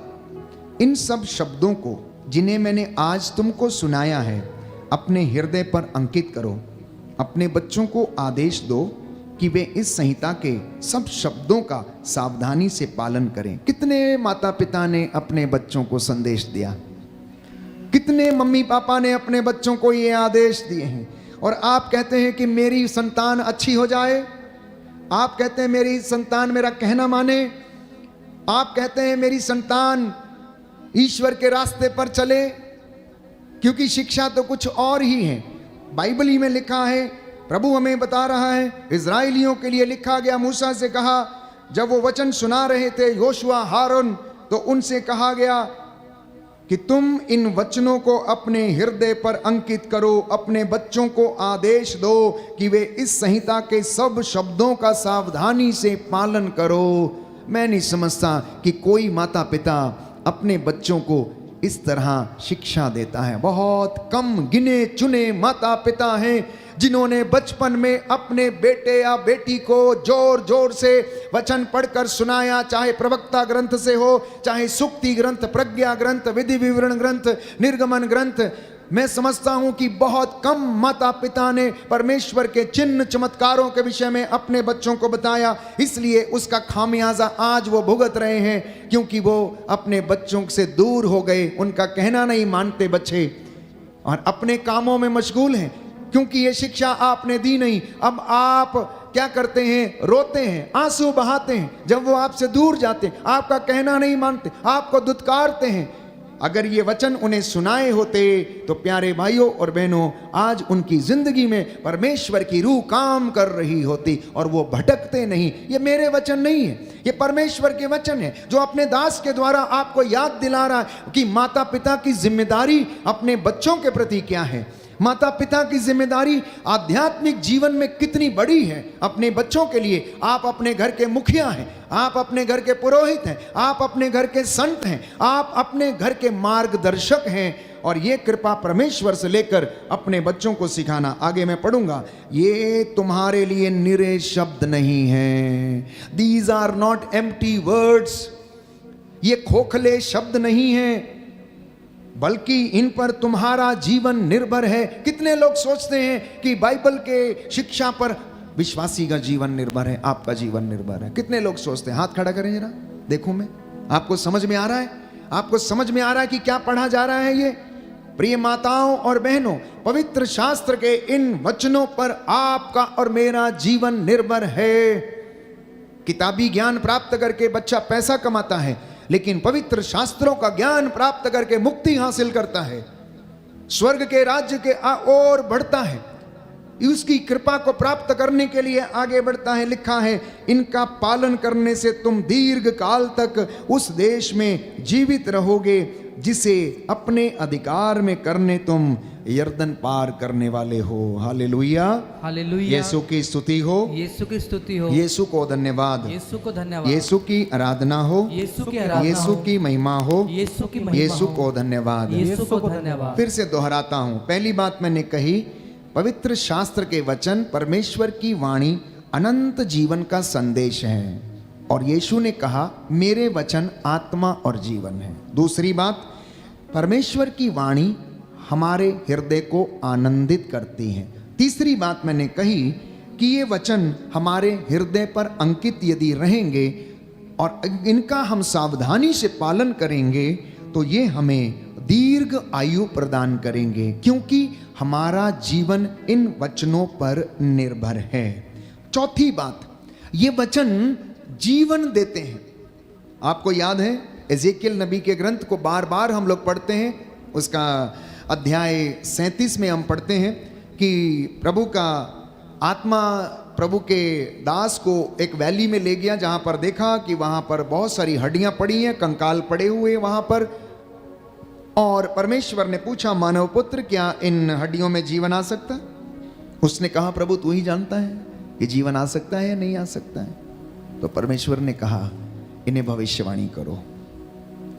इन सब शब्दों को जिन्हें मैंने आज तुमको सुनाया है अपने हृदय पर अंकित करो। अपने बच्चों को आदेश दो कि वे इस संहिता के सब शब्दों का सावधानी से पालन करें। कितने माता पिता ने अपने बच्चों को संदेश दिया, कितने मम्मी पापा ने अपने बच्चों को ये आदेश दिए हैं। और आप कहते हैं कि मेरी संतान अच्छी हो जाए, आप कहते हैं मेरी संतान मेरा कहना माने, आप कहते हैं मेरी संतान ईश्वर के रास्ते पर चले, क्योंकि शिक्षा तो कुछ और ही है। बाइबल ही में लिखा है, प्रभु हमें बता रहा है, इजराइलियों के लिए लिखा गया। मूसा से कहा, जब वो वचन सुना रहे थे योशुआ हारून, तो उनसे कहा गया कि तुम इन वचनों को अपने हृदय पर अंकित करो, अपने बच्चों को आदेश दो कि वे इस संहिता के सब शब्दों का सावधानी से पालन करो। मैं नहीं समझता कि कोई माता पिता अपने बच्चों को इस तरह शिक्षा देता है। बहुत कम गिने चुने माता पिता हैं जिन्होंने बचपन में अपने बेटे या बेटी को जोर जोर से वचन पढ़कर सुनाया, चाहे प्रवक्ता ग्रंथ से हो, चाहे सुक्ति ग्रंथ, प्रज्ञा ग्रंथ, विधि विवरण ग्रंथ, निर्गमन ग्रंथ। मैं समझता हूं कि बहुत कम माता पिता ने परमेश्वर के चिन्ह चमत्कारों के विषय में अपने बच्चों को बताया। इसलिए उसका खामियाजा आज वो भुगत रहे हैं, क्योंकि वो अपने बच्चों से दूर हो गए, उनका कहना नहीं मानते बच्चे और अपने कामों में मशगूल हैं, क्योंकि ये शिक्षा आपने दी नहीं। अब आप क्या करते हैं? रोते हैं, आंसू बहाते हैं जब वो आपसे दूर जाते हैं, आपका कहना नहीं मानते, आपको दुत्कारते हैं। अगर ये वचन उन्हें सुनाए होते तो प्यारे भाइयों और बहनों, आज उनकी जिंदगी में परमेश्वर की रूह काम कर रही होती और वो भटकते नहीं। ये मेरे वचन नहीं है, ये परमेश्वर के वचन है जो अपने दास के द्वारा आपको याद दिला रहा है कि माता पिता की जिम्मेदारी अपने बच्चों के प्रति क्या है। माता पिता की जिम्मेदारी आध्यात्मिक जीवन में कितनी बड़ी है अपने बच्चों के लिए। आप अपने घर के मुखिया हैं, आप अपने घर के पुरोहित हैं, आप अपने घर के संत हैं, आप अपने घर के मार्गदर्शक हैं और ये कृपा परमेश्वर से लेकर अपने बच्चों को सिखाना। आगे मैं पढ़ूंगा, ये तुम्हारे लिए निरे शब्द नहीं हैं। These are not empty words, ये खोखले शब्द नहीं हैं, बल्कि इन पर तुम्हारा जीवन निर्भर है। कितने लोग सोचते हैं कि बाइबल के शिक्षा पर विश्वासी का जीवन निर्भर है, आपका जीवन निर्भर है। कितने लोग सोचते हैं? हाथ खड़ा करें जरा, देखूं मैं। आपको समझ में आ रहा है? आपको समझ में आ रहा है कि क्या पढ़ा जा रहा है? ये प्रिय माताओं और बहनों, पवित्र शास्त्र के इन वचनों पर आपका और मेरा जीवन निर्भर है। किताबी ज्ञान प्राप्त करके बच्चा पैसा कमाता है, लेकिन पवित्र शास्त्रों का ज्ञान प्राप्त करके मुक्ति हासिल करता है, स्वर्ग के राज्य के ओर बढ़ता है, उसकी कृपा को प्राप्त करने के लिए आगे बढ़ता है। लिखा है, इनका पालन करने से तुम दीर्घ काल तक उस देश में जीवित रहोगे जिसे अपने अधिकार में करने तुम यर्दन पार करने वाले हो। Hallelujah, hallelujah. यीशु की स्तुति हो, यीशु की स्तुति हो, यीशु को धन्यवाद, यीशु को धन्यवाद, यीशु की आराधना हो, यीशु की आराधना यीशु हो, की महिमा हो, यीशु की महिमा यीशु हो, को धन्यवाद। यीशु को धन्यवाद। फिर से दोहराता हूं, पहली बात मैंने कही, पवित्र शास्त्र के वचन परमेश्वर की वाणी अनंत जीवन का संदेश है और यीशु ने कहा मेरे वचन आत्मा और जीवन है। दूसरी बात, परमेश्वर की वाणी हमारे हृदय को आनंदित करती है। तीसरी बात मैंने कही कि ये वचन हमारे हृदय पर अंकित यदि रहेंगे और इनका हम सावधानी से पालन करेंगे तो ये हमें दीर्घ आयु प्रदान करेंगे, क्योंकि हमारा जीवन इन वचनों पर निर्भर है। चौथी बात, ये वचन जीवन देते हैं। आपको याद है एजेकियल नबी के ग्रंथ को बार बार हम लोग पढ़ते हैं, उसका अध्याय 37 में हम पढ़ते हैं कि प्रभु का आत्मा प्रभु के दास को एक वैली में ले गया जहाँ पर देखा कि वहाँ पर बहुत सारी हड्डियाँ पड़ी हैं, कंकाल पड़े हुए वहाँ पर, और परमेश्वर ने पूछा मानव पुत्र क्या इन हड्डियों में जीवन आ सकता है? उसने कहा प्रभु तू ही जानता है कि जीवन आ सकता है या नहीं आ सकता है। तो परमेश्वर ने कहा इन्हें भविष्यवाणी करो,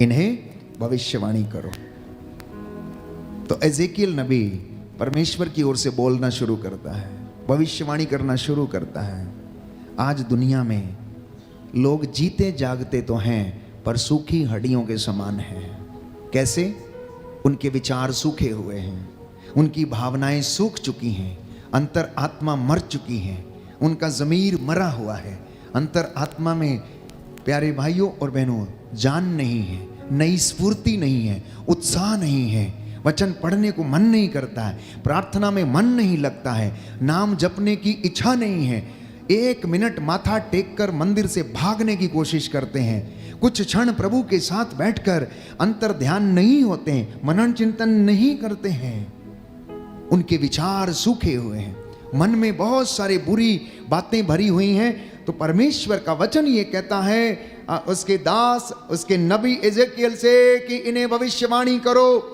इन्हें भविष्यवाणी करो। तो एजेकियल नबी परमेश्वर की ओर से बोलना शुरू करता है, भविष्यवाणी करना शुरू करता है। आज दुनिया में लोग जीते जागते तो हैं पर सूखी हड्डियों के समान हैं। कैसे? उनके विचार सूखे हुए हैं, उनकी भावनाएं सूख चुकी हैं, अंतर आत्मा मर चुकी हैं, उनका ज़मीर मरा हुआ है, अंतर आत्मा में प्यारे भाइयों और बहनों जान नहीं है, नई स्फूर्ति नहीं है, उत्साह नहीं है, वचन पढ़ने को मन नहीं करता है, प्रार्थना में मन नहीं लगता है, नाम जपने की इच्छा नहीं है, 1 मिनट माथा टेक कर मंदिर से भागने की कोशिश करते हैं, कुछ क्षण प्रभु के साथ बैठकर अंतर ध्यान नहीं होते हैं, मनन चिंतन नहीं करते हैं। उनके विचार सूखे हुए हैं, मन में बहुत सारी बुरी बातें भरी हुई हैं। तो परमेश्वर का वचन ये कहता है उसके दास, उसके नबी एजेकियल से कि इन्हें भविष्यवाणी करो,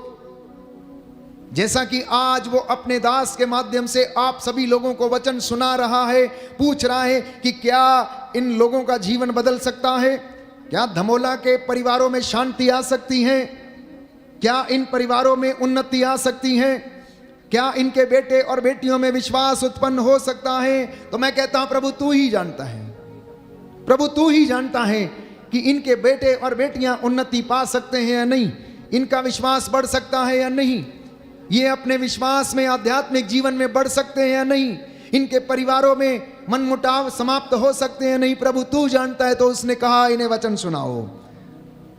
जैसा कि आज वो अपने दास के माध्यम से आप सभी लोगों को वचन सुना रहा है, पूछ रहा है कि क्या इन लोगों का जीवन बदल सकता है? क्या धमोला के परिवारों में शांति आ सकती है? क्या इन परिवारों में उन्नति आ सकती है? क्या इनके बेटे और बेटियों में विश्वास उत्पन्न हो सकता है? तो मैं कहता हूं प्रभु तू ही जानता है, प्रभु तू ही जानता है कि इनके बेटे और बेटियां उन्नति पा सकते हैं या नहीं, इनका विश्वास बढ़ सकता है या नहीं, ये अपने विश्वास में आध्यात्मिक जीवन में बढ़ सकते हैं या नहीं, इनके परिवारों में मनमुटाव समाप्त हो सकते हैं नहीं। प्रभु तू जानता है। तो उसने कहा इन्हें वचन सुनाओ,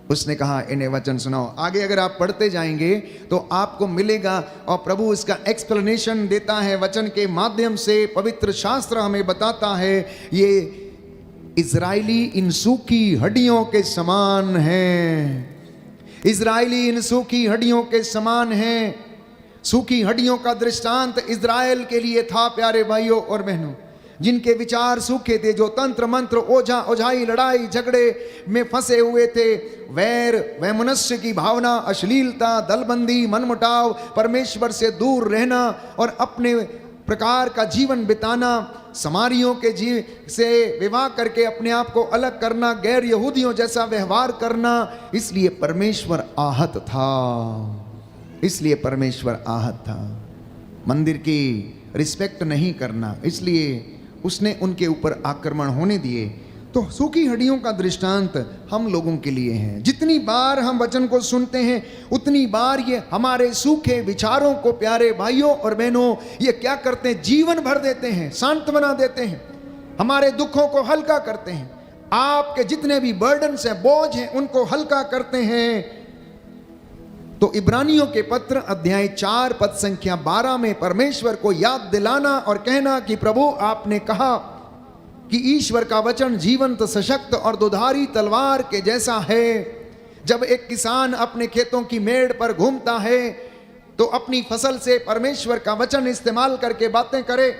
उसने कहा इन्हें वचन सुनाओ। आगे अगर आप पढ़ते जाएंगे तो आपको मिलेगा और प्रभु इसका एक्सप्लेनेशन देता है वचन के माध्यम से। पवित्र शास्त्र हमें बताता है ये इजरायली इन सूखी हड्डियों के समान हैं, इजरायली इन सूखी हड्डियों के समान हैं। सूखी हड्डियों का दृष्टांत इजराइल के लिए था प्यारे भाइयों और बहनों, जिनके विचार सूखे थे, जो तंत्र मंत्र ओझा ओझाई लड़ाई झगड़े में फंसे हुए थे। वैर वैमनस्य की भावना, अश्लीलता, दलबंदी, मनमुटाव, परमेश्वर से दूर रहना और अपने प्रकार का जीवन बिताना, समारियों के जीव से विवाह करके अपने आप को अलग करना, गैर यहूदियों जैसा व्यवहार करना। इसलिए परमेश्वर आहत था, इसलिए परमेश्वर आहत था। मंदिर की रिस्पेक्ट नहीं करना, इसलिए उसने उनके ऊपर आक्रमण होने दिए। तो सूखी हड्डियों का दृष्टांत हम लोगों के लिए है। जितनी बार हम वचन को सुनते हैं उतनी बार ये हमारे सूखे विचारों को प्यारे भाइयों और बहनों ये क्या करते हैं, जीवन भर देते हैं, सांत्वना देते हैं, हमारे दुखों को हल्का करते हैं। आपके जितने भी बर्डन्स हैं, बोझ हैं, उनको हल्का करते हैं। तो इब्रानियों के पत्र अध्याय 4 पद संख्या 12 में परमेश्वर को याद दिलाना और कहना कि प्रभु आपने कहा कि ईश्वर का वचन जीवंत, सशक्त और दुधारी तलवार के जैसा है। जब एक किसान अपने खेतों की मेड़ पर घूमता है तो अपनी फसल से परमेश्वर का वचन इस्तेमाल करके बातें करे।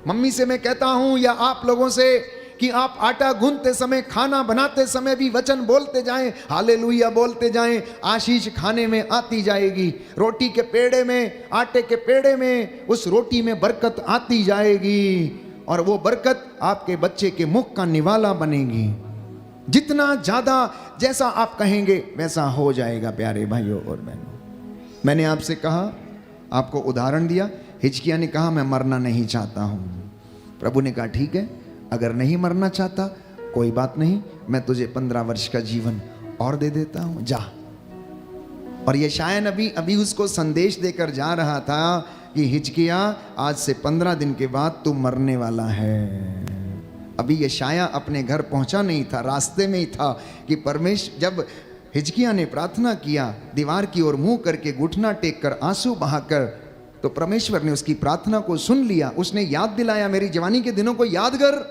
मम्मी से मैं कहता हूं या आप लोगों से कि आप आटा गूंथते समय, खाना बनाते समय भी वचन बोलते जाएं, हालेलुया बोलते जाएं, आशीष खाने में आती जाएगी। रोटी के पेड़े में, आटे के पेड़े में, उस रोटी में बरकत आती जाएगी और वो बरकत आपके बच्चे के मुख का निवाला बनेगी। जितना ज्यादा जैसा आप कहेंगे वैसा हो जाएगा प्यारे भाइयों और बहनों। मैंने आपसे कहा, आपको उदाहरण दिया, हिजकिय्याह ने कहा मैं मरना नहीं चाहता हूं। प्रभु ने कहा ठीक है, अगर नहीं मरना चाहता कोई बात नहीं, मैं तुझे 15 वर्ष का जीवन और दे देता हूं, जा। और यशायाह नबी अभी उसको संदेश देकर जा रहा था कि हिजकिय्याह आज से 15 दिन के बाद तू मरने वाला है। अभी यशायाह अपने घर पहुंचा नहीं था, रास्ते में ही था कि परमेश्वर, जब हिजकिय्याह ने प्रार्थना किया दीवार की ओर मुंह करके, घुटना टेक कर, आंसू बहाकर, तो परमेश्वर ने उसकी प्रार्थना को सुन लिया। उसने याद दिलाया, मेरी जवानी के दिनों को याद कर,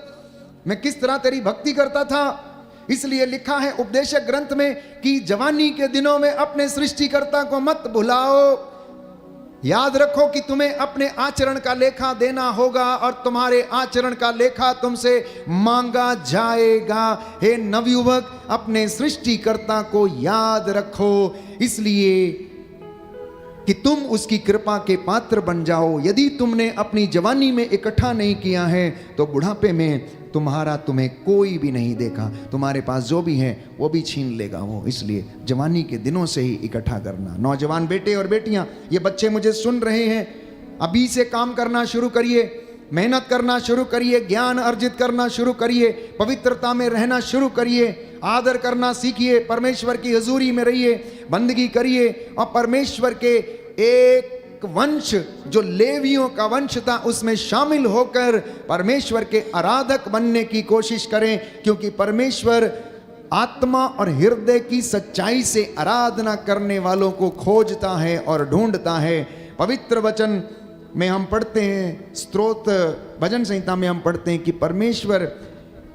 मैं किस तरह तेरी भक्ति करता था। इसलिए लिखा है उपदेशक ग्रंथ में कि जवानी के दिनों में अपने सृष्टिकर्ता को मत भुलाओ। याद रखो कि तुम्हें अपने आचरण का लेखा देना होगा और तुम्हारे आचरण का लेखा तुमसे मांगा जाएगा। हे नवयुवक, अपने सृष्टिकर्ता को याद रखो, इसलिए कि तुम उसकी कृपा के पात्र बन जाओ। यदि तुमने अपनी जवानी में इकट्ठा नहीं किया है तो बुढ़ापे में तुम्हें कोई भी नहीं देखा, तुम्हारे पास जो भी है वो भी छीन लेगा वो। इसलिए जवानी के दिनों से ही इकट्ठा करना। नौजवान बेटे और बेटियां, ये बच्चे मुझे सुन रहे हैं, अभी से काम करना शुरू करिए, मेहनत करना शुरू करिए, ज्ञान अर्जित करना शुरू करिए, पवित्रता में रहना शुरू करिए, आदर करना सीखिए, परमेश्वर की हजूरी में रहिए, बंदगी करिए और परमेश्वर के एक वंश जो लेवियों का वंश था उसमें शामिल होकर परमेश्वर के आराधक बनने की कोशिश करें। क्योंकि परमेश्वर आत्मा और हृदय की सच्चाई से आराधना करने वालों को खोजता है और ढूंढता है। पवित्र वचन में हम पढ़ते हैं, स्तोत्र भजन संहिता में हम पढ़ते हैं कि परमेश्वर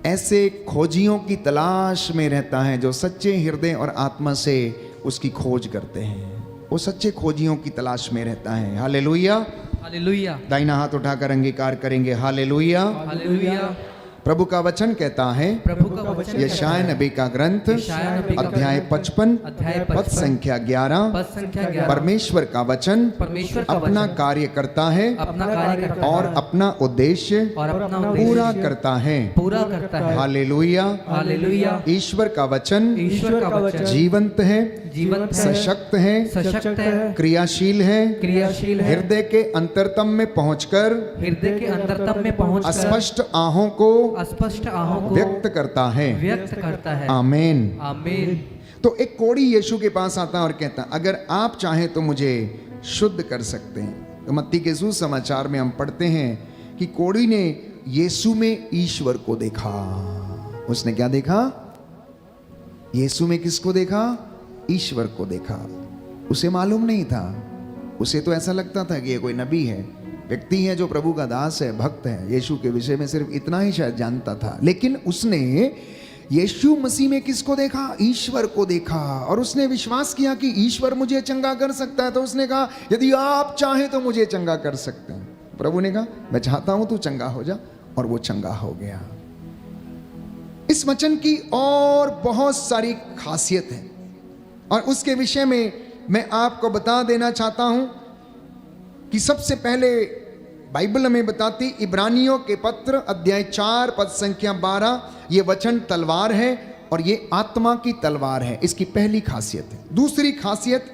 ऐसे खोजियों की तलाश में रहता है जो सच्चे हृदय और आत्मा से उसकी खोज करते हैं। वो सच्चे खोजियों की तलाश में रहता है। हालेलुया, हालेलुया, दाहिना हाथ उठाकर अंगीकार करेंगे। Hallelujah, hallelujah. प्रभु का वचन कहता है, प्रभु का वचन यशायाह नबी का ग्रंथ यशायाह नबी का अध्याय 55 पद संख्या 11, पद संख्या 11, परमेश्वर का वचन परमेश्वर का अपना वचन कार्य करता है अपना कार्य करता और है अपना उद्देश्य और अपना पूरा उद्देश्य करता है। पूरा करता है। Hallelujah, hallelujah. ईश्वर का वचन ईश्वर का वचन जीवंत है, जीवंत है, सशक्त है, सशक्त है, क्रियाशील है, क्रियाशील है, हृदय के अंतरतम में पहुंचकर हृदय के अंतरतम में पहुंचकर अस्पष्ट आहों को अस्पष्ट आहों को व्यक्त करता है। व्यक्त करता है। आमीन, आमीन। तो एक कोढ़ी यीशु के पास आता है और कहता, अगर आप चाहें तो मुझे शुद्ध कर सकते हैं। तो मत्ती के सुसमाचार में हम पढ़ते हैं कि कोढ़ी ने यीशु में ईश्वर को देखा। उसने क्या देखा? यीशु में किसको देखा? ईश्वर को देखा। उसे मालूम नहीं था, उसे तो ऐसा लगता था कि ये कोई नबी है, व्यक्ति है जो प्रभु का दास है, भक्त है, यीशु के विषय में सिर्फ इतना ही शायद जानता था। लेकिन उसने यीशु मसीह में किसको देखा? ईश्वर को देखा, और उसने विश्वास किया कि ईश्वर मुझे चंगा कर सकता है। तो उसने कहा यदि आप चाहें तो मुझे चंगा कर सकते हैं। प्रभु ने कहा मैं चाहता हूं तू चंगा हो जा, और वो चंगा हो गया। इस वचन की और बहुत सारी खासियत है, और उसके विषय में मैं आपको बता देना चाहता हूं कि सबसे पहले बाइबल हमें बताती इब्रानियों के पत्र अध्याय 4 पद संख्या 12, ये वचन तलवार है और ये आत्मा की तलवार है। इसकी पहली खासियत है। दूसरी खासियत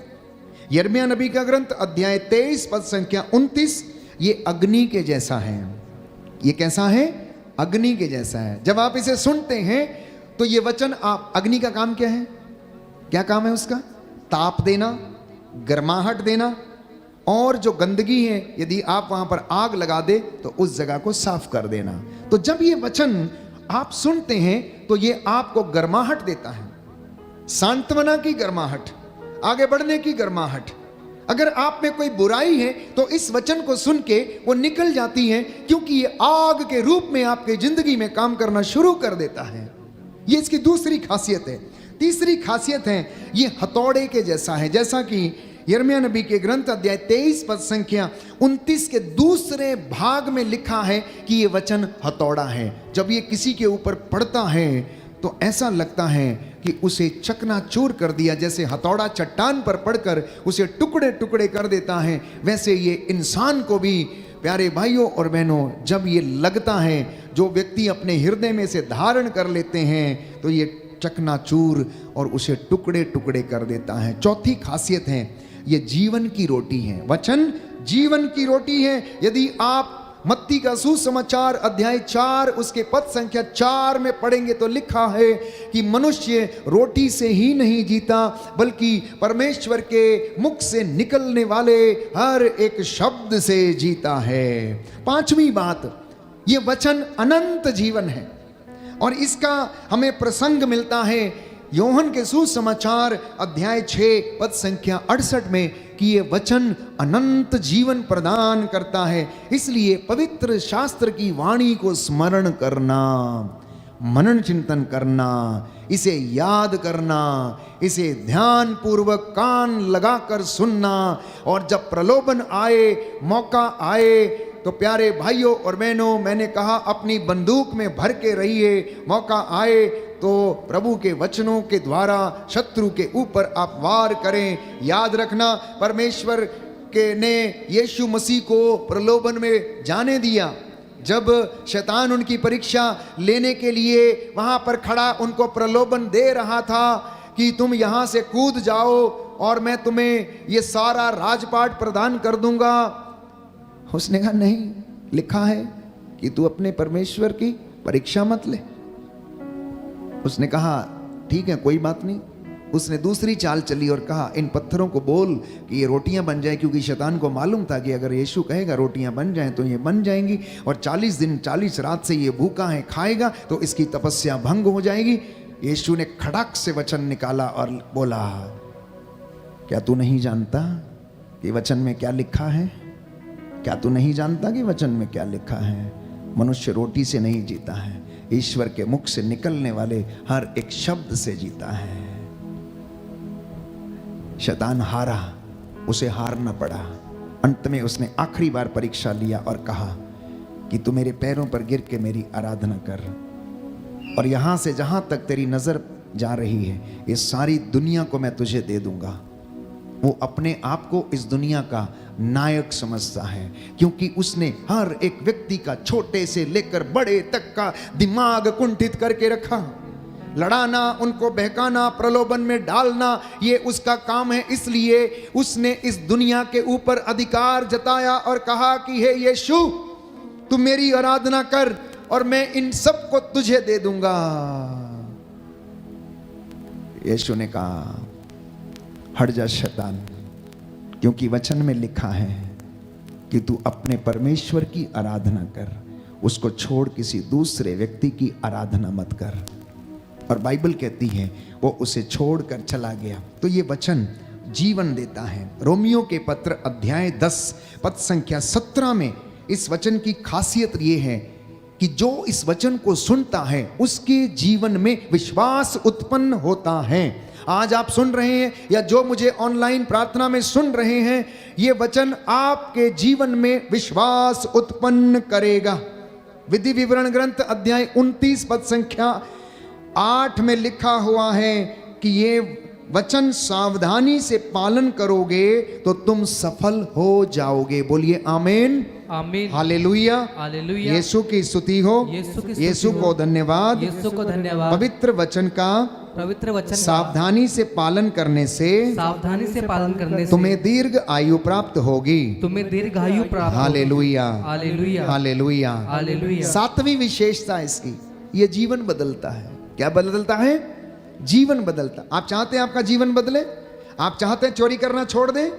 यिर्मयाह नबी का ग्रंथ अध्याय 23 पद संख्या 29, ये अग्नि के जैसा है। ये कैसा है? अग्नि के जैसा है। जब आप इसे सुनते हैं तो ये वचन, आप, अग्नि का काम क्या है? क्या काम है उसका? ताप देना, गर्माहट देना, और जो गंदगी है यदि आप वहां पर आग लगा दे तो उस जगह को साफ कर देना। तो जब ये वचन आप सुनते हैं तो ये आपको गर्माहट देता है, सांत्वना की गर्माहट, आगे बढ़ने की गर्माहट। अगर आप में कोई बुराई है तो इस वचन को सुन के वो निकल जाती है, क्योंकि ये आग के रूप में आपके जिंदगी में काम करना शुरू कर देता है। ये इसकी दूसरी खासियत है। तीसरी खासियत है ये हथौड़े के जैसा है। जैसा कि यिर्मयाह नबी के ग्रंथ अध्याय 23 पद संख्या 29 के दूसरे भाग में लिखा है कि ये वचन हथौड़ा है। जब ये किसी के ऊपर पड़ता है तो ऐसा लगता है कि उसे चकनाचूर कर दिया। जैसे हथौड़ा चट्टान पर पड़कर उसे टुकड़े टुकड़े कर देता है, वैसे ये इंसान को भी, प्यारे भाइयों और बहनों, जब ये लगता है, जो व्यक्ति अपने हृदय में से धारण कर लेते हैं, तो ये चकनाचूर और उसे टुकड़े टुकड़े कर देता है। चौथी खासियत है ये जीवन की रोटी है। वचन जीवन की रोटी है। यदि आप मत्ती का सुसमाचार अध्याय 4 उसके पद संख्या 4 में पढ़ेंगे तो लिखा है कि मनुष्य रोटी से ही नहीं जीता बल्कि परमेश्वर के मुख से निकलने वाले हर एक शब्द से जीता है। पांचवी बात, ये वचन अनंत जीवन है, और इसका हमें प्रसंग मिलता है योहन के सुसमाचार अध्याय 6 पद संख्या 68 में कि ये वचन अनंत जीवन प्रदान करता है। इसलिए पवित्र शास्त्र की वाणी को स्मरण करना, मनन चिंतन करना, इसे याद करना, इसे ध्यान पूर्वक कान लगाकर सुनना, और जब प्रलोभन आए, मौका आए, तो प्यारे भाइयों और बहनों, मैंने कहा अपनी बंदूक में भर के रहिए। मौका आए तो प्रभु के वचनों के द्वारा शत्रु के ऊपर आप वार करें। याद रखना, परमेश्वर के ने यीशु मसीह को प्रलोभन में जाने दिया। जब शैतान उनकी परीक्षा लेने के लिए वहां पर खड़ा उनको प्रलोभन दे रहा था कि तुम यहां से कूद जाओ और मैं तुम्हें ये सारा राजपाट प्रदान कर दूंगा, उसने कहा नहीं, लिखा है कि तू अपने परमेश्वर की परीक्षा मत ले। उसने कहा ठीक है, कोई बात नहीं। उसने दूसरी चाल चली और कहा इन पत्थरों को बोल कि ये रोटियां बन जाए, क्योंकि शैतान को मालूम था कि अगर यीशु कहेगा रोटियां बन जाएं तो ये बन जाएंगी, और 40 दिन 40 रात से ये भूखा है, खाएगा तो इसकी तपस्या भंग हो जाएगी। यीशु ने खड़ाक से वचन निकाला और बोला, क्या तू नहीं जानता कि वचन में क्या लिखा है? क्या तू नहीं जानता कि वचन में क्या लिखा है? मनुष्य रोटी से नहीं जीता है, ईश्वर के मुख से निकलने वाले हर एक शब्द से जीता है। शैतान हारा, उसे हारना पड़ा। अंत में उसने आखिरी बार परीक्षा लिया और कहा कि तू मेरे पैरों पर गिर के मेरी आराधना कर, और यहां से जहां तक तेरी नजर जा रही है ये सारी दुनिया को मैं तुझे दे दूंगा। वो अपने आप को इस दुनिया का नायक समझता है, क्योंकि उसने हर एक व्यक्ति का, छोटे से लेकर बड़े तक का दिमाग कुंठित करके रखा। लड़ाना, उनको बहकाना, प्रलोभन में डालना, ये उसका काम है। इसलिए उसने इस दुनिया के ऊपर अधिकार जताया और कहा कि हे यीशु, तू मेरी आराधना कर और मैं इन सब को तुझे दे दूंगा। यीशु ने कहा हट जा शैतान, क्योंकि वचन में लिखा है कि तू अपने परमेश्वर की आराधना कर, उसको छोड़ किसी दूसरे व्यक्ति की आराधना मत कर। और बाइबल कहती है वो उसे छोड़कर चला गया। तो ये वचन जीवन देता है। रोमियो के पत्र अध्याय 10 पद संख्या 17 में इस वचन की खासियत ये है कि जो इस वचन को सुनता है उसके जीवन में विश्वास उत्पन्न होता है। आज आप सुन रहे हैं या जो मुझे ऑनलाइन प्रार्थना में सुन रहे हैं, ये वचन आपके जीवन में विश्वास उत्पन्न करेगा। विधि विवरण ग्रंथ अध्याय 29 पद संख्या 8 में लिखा हुआ है कि ये वचन सावधानी से पालन करोगे तो तुम सफल हो जाओगे। बोलिए आमीन, आमीन, हालेलुया, हालेलुया। यीशु की स्तुति हो, यीशु की स्तुति यीशु हो। को धन्यवाद। यीशु को धन्यवाद। पवित्र वचन का पवित्र वचन का सावधानी से पालन करने से सावधानी से पालन करने से तुम्हें दीर्घ आयु प्राप्त होगी। तुम्हें दीर्घायु प्राप्त होगी। Hallelujah, hallelujah, hallelujah, hallelujah. 7वीं विशेषता इसकी, ये जीवन बदलता है। क्या बदलता है? जीवन बदलता। आप चाहते हैं आपका जीवन बदले? आप चाहते हैं चोरी करना छोड़ दें?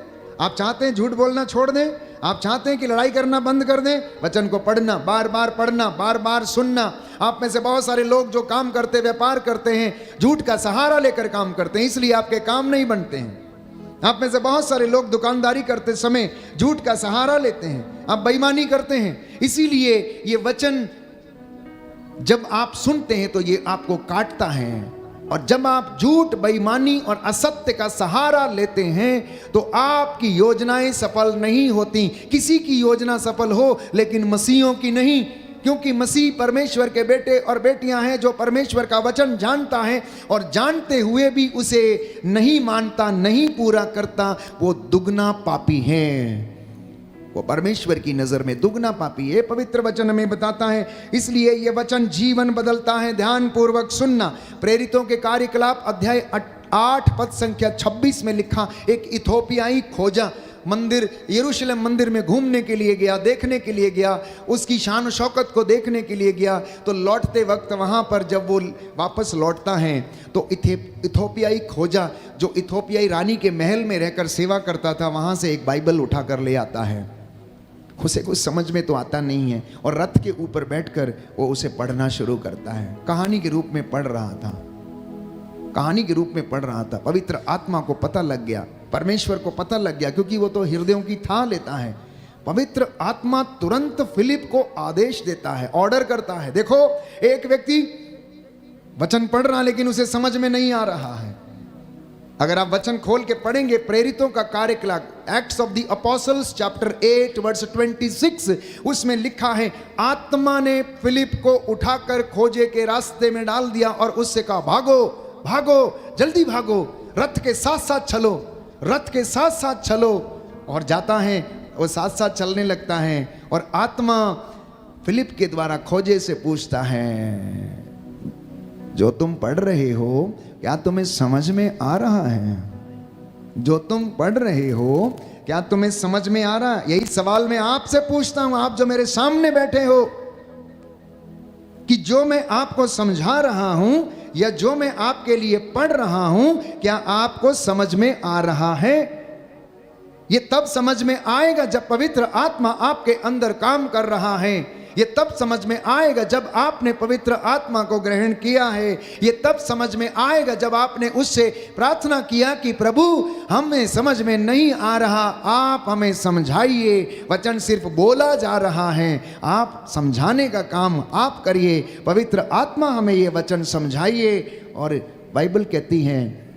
आप चाहते हैं झूठ बोलना छोड़ दें? आप चाहते हैं कि लड़ाई करना बंद कर दें? वचन को पढ़ना, बार बार पढ़ना, बार बार सुनना। आप में से बहुत सारे लोग जो काम करते, व्यापार करते हैं, झूठ का सहारा लेकर काम करते हैं, इसलिए आपके काम नहीं बनते हैं। आप में से बहुत सारे लोग दुकानदारी करते समय झूठ का सहारा लेते हैं, आप बेईमानी करते हैं, इसीलिए ये वचन जब आप सुनते हैं तो ये आपको काटता है। और जब आप झूठ, बेईमानी और असत्य का सहारा लेते हैं तो आपकी योजनाएं सफल नहीं होती। किसी की योजना सफल हो लेकिन मसीहों की नहीं, क्योंकि मसीह परमेश्वर के बेटे और बेटियां हैं जो परमेश्वर का वचन जानता है और जानते हुए भी उसे नहीं मानता, नहीं पूरा करता, वो दुगना पापी है। वो परमेश्वर की नजर में दुगना पापी है। पवित्र वचन में बताता है, इसलिए यह वचन जीवन बदलता है। ध्यान पूर्वक सुनना। प्रेरितों के कार्यकलाप अध्याय 8 पद संख्या 26 में लिखा, एक इथोपियाई खोजा मंदिर, यरूशलेम मंदिर में घूमने के लिए गया, देखने के लिए गया, उसकी शान शौकत को देखने के लिए गया। तो लौटते वक्त वहां पर जब वो वापस लौटता है तो इथोपियाई खोजा जो इथोपियाई रानी के महल में रहकर सेवा करता था, वहां से एक बाइबल उठाकर ले आता है। उसे कुछ समझ में तो आता नहीं है और रथ के ऊपर बैठकर वो उसे पढ़ना शुरू करता है। कहानी के रूप में पढ़ रहा था, कहानी के रूप में पढ़ रहा था। पवित्र आत्मा को पता लग गया, परमेश्वर को पता लग गया, क्योंकि वो तो हृदयों की था लेता है। पवित्र आत्मा तुरंत फिलिप को आदेश देता है, ऑर्डर करता है। देखो, एक व्यक्ति वचन पढ़ रहा लेकिन उसे समझ में नहीं आ रहा है। अगर आप वचन खोल के पढ़ेंगे, प्रेरितों का कार्यकलाप, Acts of the Apostles chapter 8 verse 26, उसमें लिखा है, आत्मा ने फिलिप को उठाकर खोजे के रास्ते में डाल दिया और उससे कहा, भागो भागो, जल्दी भागो, रथ के साथ साथ चलो, रथ के साथ साथ चलो। और जाता है, वो साथ साथ चलने लगता है और आत्मा फिलिप के द्वारा खोजे से पूछता है, जो तुम पढ़ रहे हो क्या तुम्हें समझ में आ रहा है? जो तुम पढ़ रहे हो क्या तुम्हें समझ में आ रहा है? यही सवाल मैं आपसे पूछता हूं, आप जो मेरे सामने बैठे हो, कि जो मैं आपको समझा रहा हूं या जो मैं आपके लिए पढ़ रहा हूं, क्या आपको समझ में आ रहा है? ये तब समझ में आएगा जब पवित्र आत्मा आपके अंदर काम कर रहा है। ये तब समझ में आएगा जब आपने पवित्र आत्मा को ग्रहण किया है। ये तब समझ में आएगा जब आपने उससे प्रार्थना किया कि प्रभु, हमें समझ में नहीं आ रहा, आप हमें समझाइए। वचन सिर्फ बोला जा रहा है, आप समझाने का काम आप करिए। पवित्र आत्मा हमें ये वचन समझाइए। और बाइबल कहती है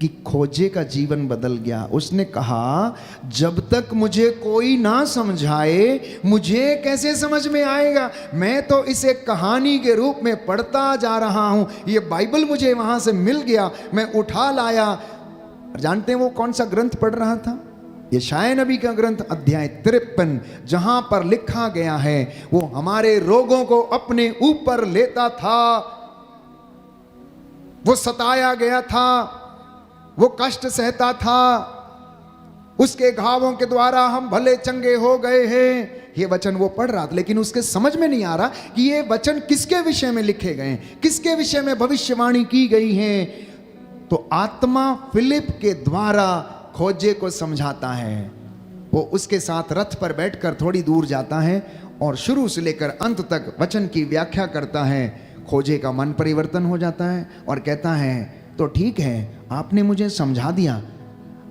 कि खोजे का जीवन बदल गया। उसने कहा, जब तक मुझे कोई ना समझाए मुझे कैसे समझ में आएगा? मैं तो इसे कहानी के रूप में पढ़ता जा रहा हूं। ये बाइबल मुझे वहां से मिल गया, मैं उठा लाया। जानते हैं वो कौन सा ग्रंथ पढ़ रहा था? यशायाह नबी का ग्रंथ अध्याय 53, जहां पर लिखा गया है, वो हमारे रोगों को अपने ऊपर लेता था, वो सताया गया था, वो कष्ट सहता था, उसके घावों के द्वारा हम भले चंगे हो गए हैं। ये वचन वो पढ़ रहा था, लेकिन उसके समझ में नहीं आ रहा कि ये वचन किसके विषय में लिखे गए, किसके विषय में भविष्यवाणी की गई है। तो आत्मा फिलिप के द्वारा खोजे को समझाता है। वो उसके साथ रथ पर बैठकर थोड़ी दूर जाता है और शुरू से लेकर अंत तक वचन की व्याख्या करता है। खोजे का मन परिवर्तन हो जाता है और कहता है, तो ठीक है, आपने मुझे समझा दिया,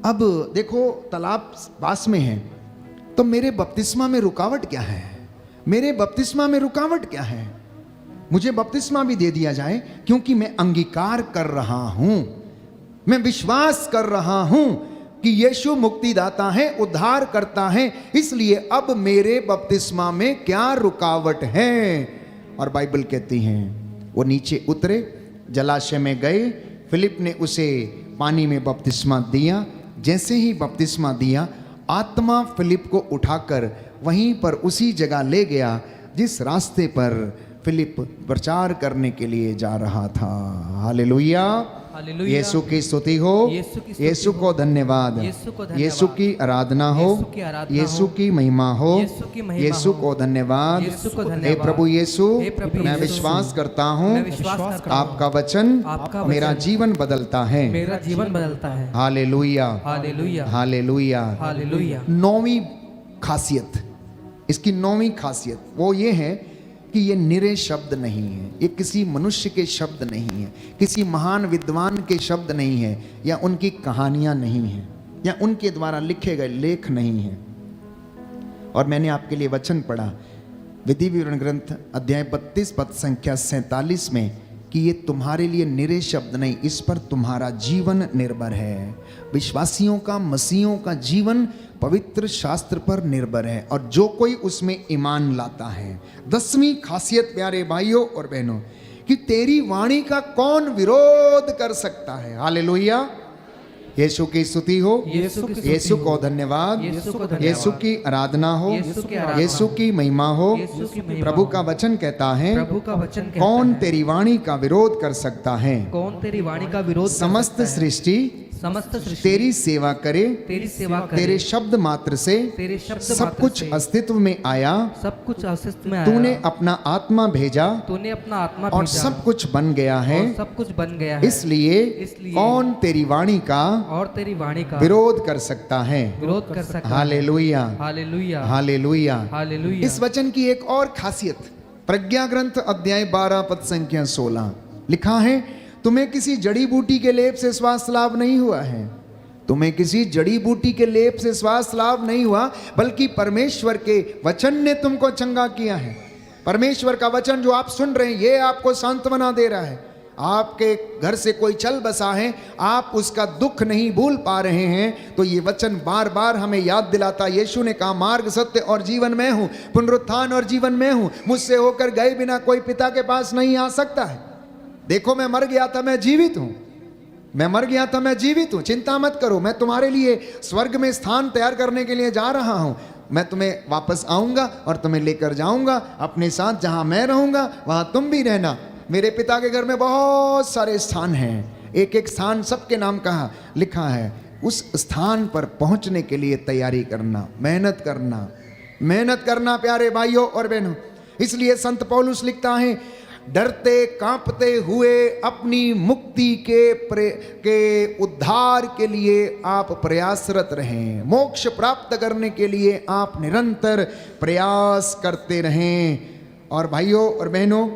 अब देखो तालाब पास में है, तो मेरे बपतिस्मा में रुकावट क्या है? मेरे बपतिस्मा में रुकावट क्या है? मुझे बपतिस्मा भी दे दिया जाए, क्योंकि मैं अंगीकार कर रहा हूं, मैं विश्वास कर रहा हूं कि यीशु मुक्तिदाता है, उद्धार करता है, इसलिए अब मेरे बपतिस्मा में क्या रुकावट है। और बाइबल कहती है वो नीचे उतरे, जलाशय में गए, फिलिप ने उसे पानी में बपतिस्मा दिया। जैसे ही बपतिस्मा दिया, आत्मा फिलिप को उठाकर वहीं पर उसी जगह ले गया जिस रास्ते पर फिलिप प्रचार करने के लिए जा रहा था। Hallelujah, hallelujah. यीशु की स्तुति हो, यीशु की स्तुति यीशु को हो, धन्यवाद, यीशु को धन्यवाद, यीशु की आराधना हो, यीशु की आराधना यीशु हो, की महिमा हो, यीशु की महिमा यीशु हो, को धन्यवाद। यीशु को हे धन्यवाद। प्रभु यीशु, हे प्रभु मैं यीशु, विश्वास करता हूँ मैं विश्वास करता हूँ, आपका वचन आपका मेरा वचन जीवन बदलता है। मेरा जीवन बदलता है। Hallelujah, hallelujah, hallelujah. हालेलुया। नौवीं खासियत, इसकी नौवीं खासियत वो ये है कि ये निरे शब्द नहीं है, ये किसी मनुष्य के शब्द नहीं है, किसी महान विद्वान के शब्द नहीं है, या उनकी कहानियां नहीं है, या उनके द्वारा लिखे गए लेख नहीं है। और मैंने आपके लिए वचन पढ़ा विधि विवरण ग्रंथ अध्याय 32 पद संख्या 47 में कि ये तुम्हारे लिए निरे शब्द नहीं, इस पर तुम्हारा जीवन निर्भर है। विश्वासियों का, मसीहों का जीवन पवित्र शास्त्र पर निर्भर है, और जो कोई उसमें ईमान लाता है। 10वीं खासियत प्यारे भाइयों और बहनों, कि तेरी वाणी का कौन विरोध कर सकता है। हालेलुया, यीशु की स्तुति हो, यीशु की स्तुति यीशु हो, को धन्यवाद, यीशु को धन्यवाद, यीशु की आराधना हो, यीशु की आराधना यीशु की महिमा हो। यीशु की महिमा प्रभु हो। का वचन कहता है, प्रभु का वचन कहता कौन है, तेरी वाणी का विरोध कर सकता है। कौन तेरी वाणी का विरोध कर समस्त सकता है? सृष्टि समस्त सृष्टि तेरी सेवा करे, तेरी सेवा करे, तेरे शब्द मात्र से तेरे शब्द सब मात्र कुछ से अस्तित्व में आया। सब कुछ अस्तित्व में आया। तूने अपना आत्मा भेजा तूने अपना आत्मा और भेजा, सब कुछ बन गया है। और सब कुछ बन गया है। इसलिए कौन तेरी वाणी का और तेरी वाणी का विरोध कर सकता है। विरोध कर सकता है? Hallelujah, hallelujah, hallelujah. हालेलुया। इस वचन की एक और खासियत, प्रज्ञा ग्रंथ अध्याय 12 पद संख्या 16 लिखा है, तुम्हें किसी जड़ी बूटी के लेप से स्वास्थ्य लाभ नहीं हुआ है। तुम्हें किसी जड़ी बूटी के लेप से स्वास्थ्य लाभ नहीं हुआ, बल्कि परमेश्वर के वचन ने तुमको चंगा किया है। परमेश्वर का वचन जो आप सुन रहे हैं, ये आपको सांत्वना दे रहा है। आपके घर से कोई चल बसा है, आप उसका दुख नहीं भूल पा रहे हैं, तो ये वचन बार बार हमें याद दिलाता। यीशु ने कहा, मार्ग, सत्य और जीवन मैं हूं, पुनरुत्थान और जीवन मैं हूं, मुझसे होकर गए बिना कोई पिता के पास नहीं आ सकता है। देखो, मैं मर गया था, मैं जीवित हूं, मैं मर गया था, मैं जीवित हूं, चिंता मत करो, मैं तुम्हारे लिए स्वर्ग में स्थान तैयार करने के लिए जा रहा हूं। मैं तुम्हें वापस आऊंगा और तुम्हें लेकर जाऊंगा अपने साथ, जहां मैं रहूंगा वहां तुम भी रहना। मेरे पिता के घर में बहुत सारे स्थान हैं, एक एक स्थान सबके नाम कहा लिखा है। उस स्थान पर पहुंचने के लिए तैयारी करना, मेहनत करना, मेहनत करना प्यारे भाइयों और बहनों। इसलिए संत पौलुस लिखता है, डरते कांपते हुए अपनी मुक्ति के उद्धार के लिए आप प्रयासरत रहें। मोक्ष प्राप्त करने के लिए आप निरंतर प्रयास करते रहें। और भाइयों और बहनों,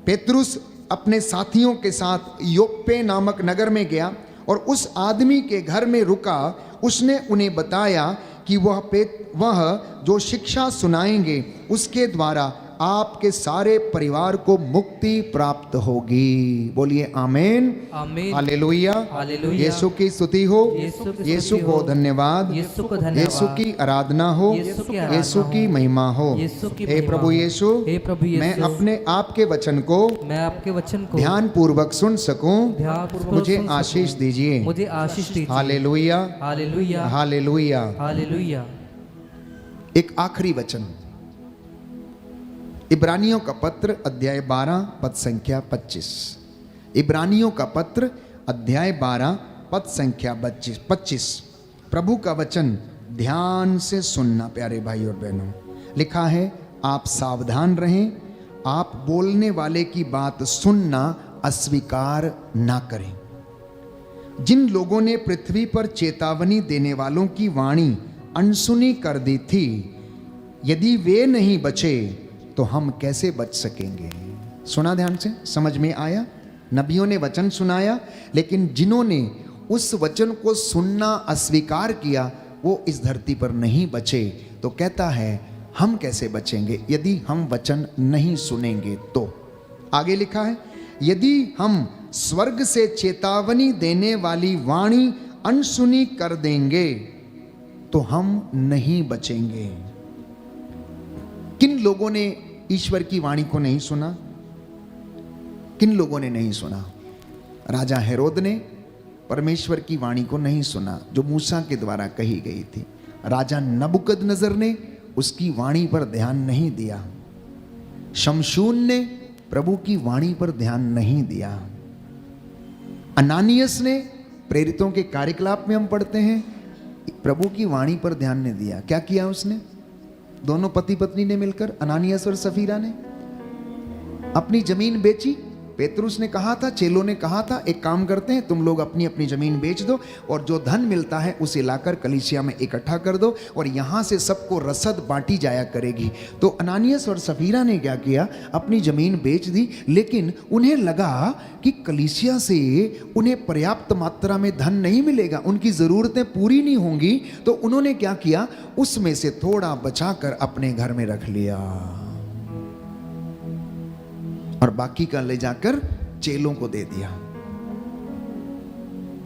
पेतरुस अपने साथियों के साथ योप्पे नामक नगर में गया और उस आदमी के घर में रुका। उसने उन्हें बताया कि वह जो शिक्षा सुनाएंगे उसके द्वारा आपके सारे परिवार को मुक्ति प्राप्त होगी। बोलिए आमीन, आमीन, हालेलुया, हालेलुया। यीशु की स्तुति हो, यीशु की यीशु स्तुति को हो, धन्यवाद, यीशु को धन्यवाद, यीशु की आराधना हो, यीशु की आराधना यीशु की हो, महिमा हो। यीशु की हे महिमा प्रभु हो। यीशु, हे प्रभु यीशु, मैं अपने आपके वचन को मैं आपके वचन को ध्यान पूर्वक सुन सकूं, ध्यानपूर्वक मुझे सुन सकूं। आशीष दीजिए। मुझे आशीष दीजिए। Hallelujah, hallelujah, hallelujah. हालेलुया। एक आखिरी वचन, इब्रानियों का पत्र अध्याय 12 पद संख्या 25। इब्रानियों का पत्र अध्याय 12 पद संख्या 25। प्रभु का वचन ध्यान से सुनना प्यारे भाई और बहनों। लिखा है, आप सावधान रहें, आप बोलने वाले की बात सुनना अस्वीकार ना करें। जिन लोगों ने पृथ्वी पर चेतावनी देने वालों की वाणी अनसुनी कर दी थी, यदि वे नहीं बचे तो हम कैसे बच सकेंगे। सुना ध्यान से, समझ में आया? नबियों ने वचन सुनाया, लेकिन जिन्होंने उस वचन को सुनना अस्वीकार किया वो इस धरती पर नहीं बचे। तो कहता है, हम कैसे बचेंगे यदि हम वचन नहीं सुनेंगे तो? आगे लिखा है, यदि हम स्वर्ग से चेतावनी देने वाली वाणी अनसुनी कर देंगे तो हम नहीं बचेंगे। किन लोगों ने ईश्वर की वाणी को नहीं सुना? किन लोगों ने नहीं सुना? राजा हेरोद ने परमेश्वर की वाणी को नहीं सुना जो मूसा के द्वारा कही गई थी। राजा नबुकदनजर ने उसकी वाणी पर ध्यान नहीं दिया। शमशून ने प्रभु की वाणी पर ध्यान नहीं दिया। अनानियस ने, प्रेरितों के कार्यकलाप में हम पढ़ते हैं, प्रभु की वाणी पर ध्यान नहीं दिया। क्या किया उसने? दोनों पति पत्नी ने मिलकर, अनानियस और सफीरा ने अपनी जमीन बेची। पेतरुस ने कहा था, चेलों ने कहा था, एक काम करते हैं, तुम लोग अपनी अपनी जमीन बेच दो और जो धन मिलता है उसे लाकर कलीसिया में इकट्ठा कर दो और यहां से सबको रसद बांटी जाया करेगी। तो अनानियस और सफीरा ने क्या किया? अपनी जमीन बेच दी, लेकिन उन्हें लगा कि कलीसिया से उन्हें पर्याप्त मात्रा में धन नहीं मिलेगा, उनकी जरूरतें पूरी नहीं होंगी। तो उन्होंने क्या किया? उसमें से थोड़ा बचाकर अपने घर में रख लिया और बाकी का ले जाकर चेलों को दे दिया।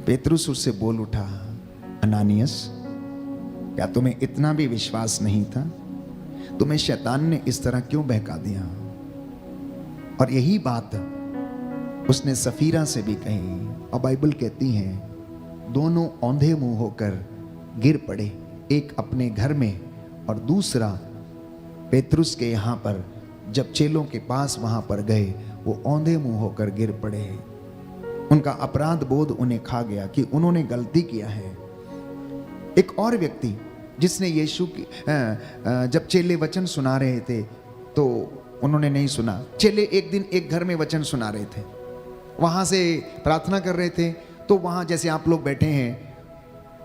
पेतरुस उससे बोल उठा, अनानियस, क्या तुम्हें इतना भी विश्वास नहीं था? तुम्हें शैतान ने इस तरह क्यों बहका दिया? और यही बात उसने सफीरा से भी कही और बाइबल कहती है दोनों औंधे मुंह होकर गिर पड़े, एक अपने घर में और दूसरा पेतरुस के यहां पर। जब चेलों के पास वहां पर गए, वो औंधे मुंह होकर गिर पड़े। उनका अपराध बोध उन्हें खा गया कि उन्होंने गलती किया है। एक और व्यक्ति जिसने यीशु की जब चेले वचन सुना रहे थे तो उन्होंने नहीं सुना। चेले एक दिन एक घर में वचन सुना रहे थे, वहां से प्रार्थना कर रहे थे। तो वहां जैसे आप लोग बैठे हैं,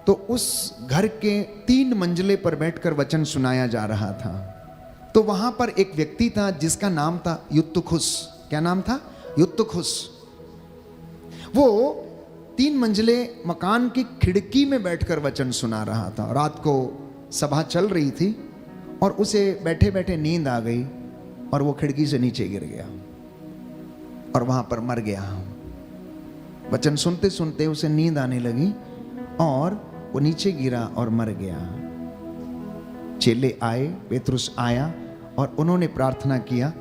तो उस घर के 3 मंजिले पर बैठकर वचन सुनाया जा रहा था। तो वहां पर एक व्यक्ति था जिसका नाम था युत्तुखुस। क्या नाम था? युत्तुखुस। वो 3 मंजिले मकान की खिड़की में बैठकर वचन सुना रहा था। रात को सभा चल रही थी और उसे बैठे बैठे नींद आ गई और वो खिड़की से नीचे गिर गया और वहां पर मर गया। वचन सुनते सुनते उसे नींद आने लगी और वो नीचे गिरा और मर गया। चेले आए, पेतरुस आया और उन्होंने प्रार्थना किया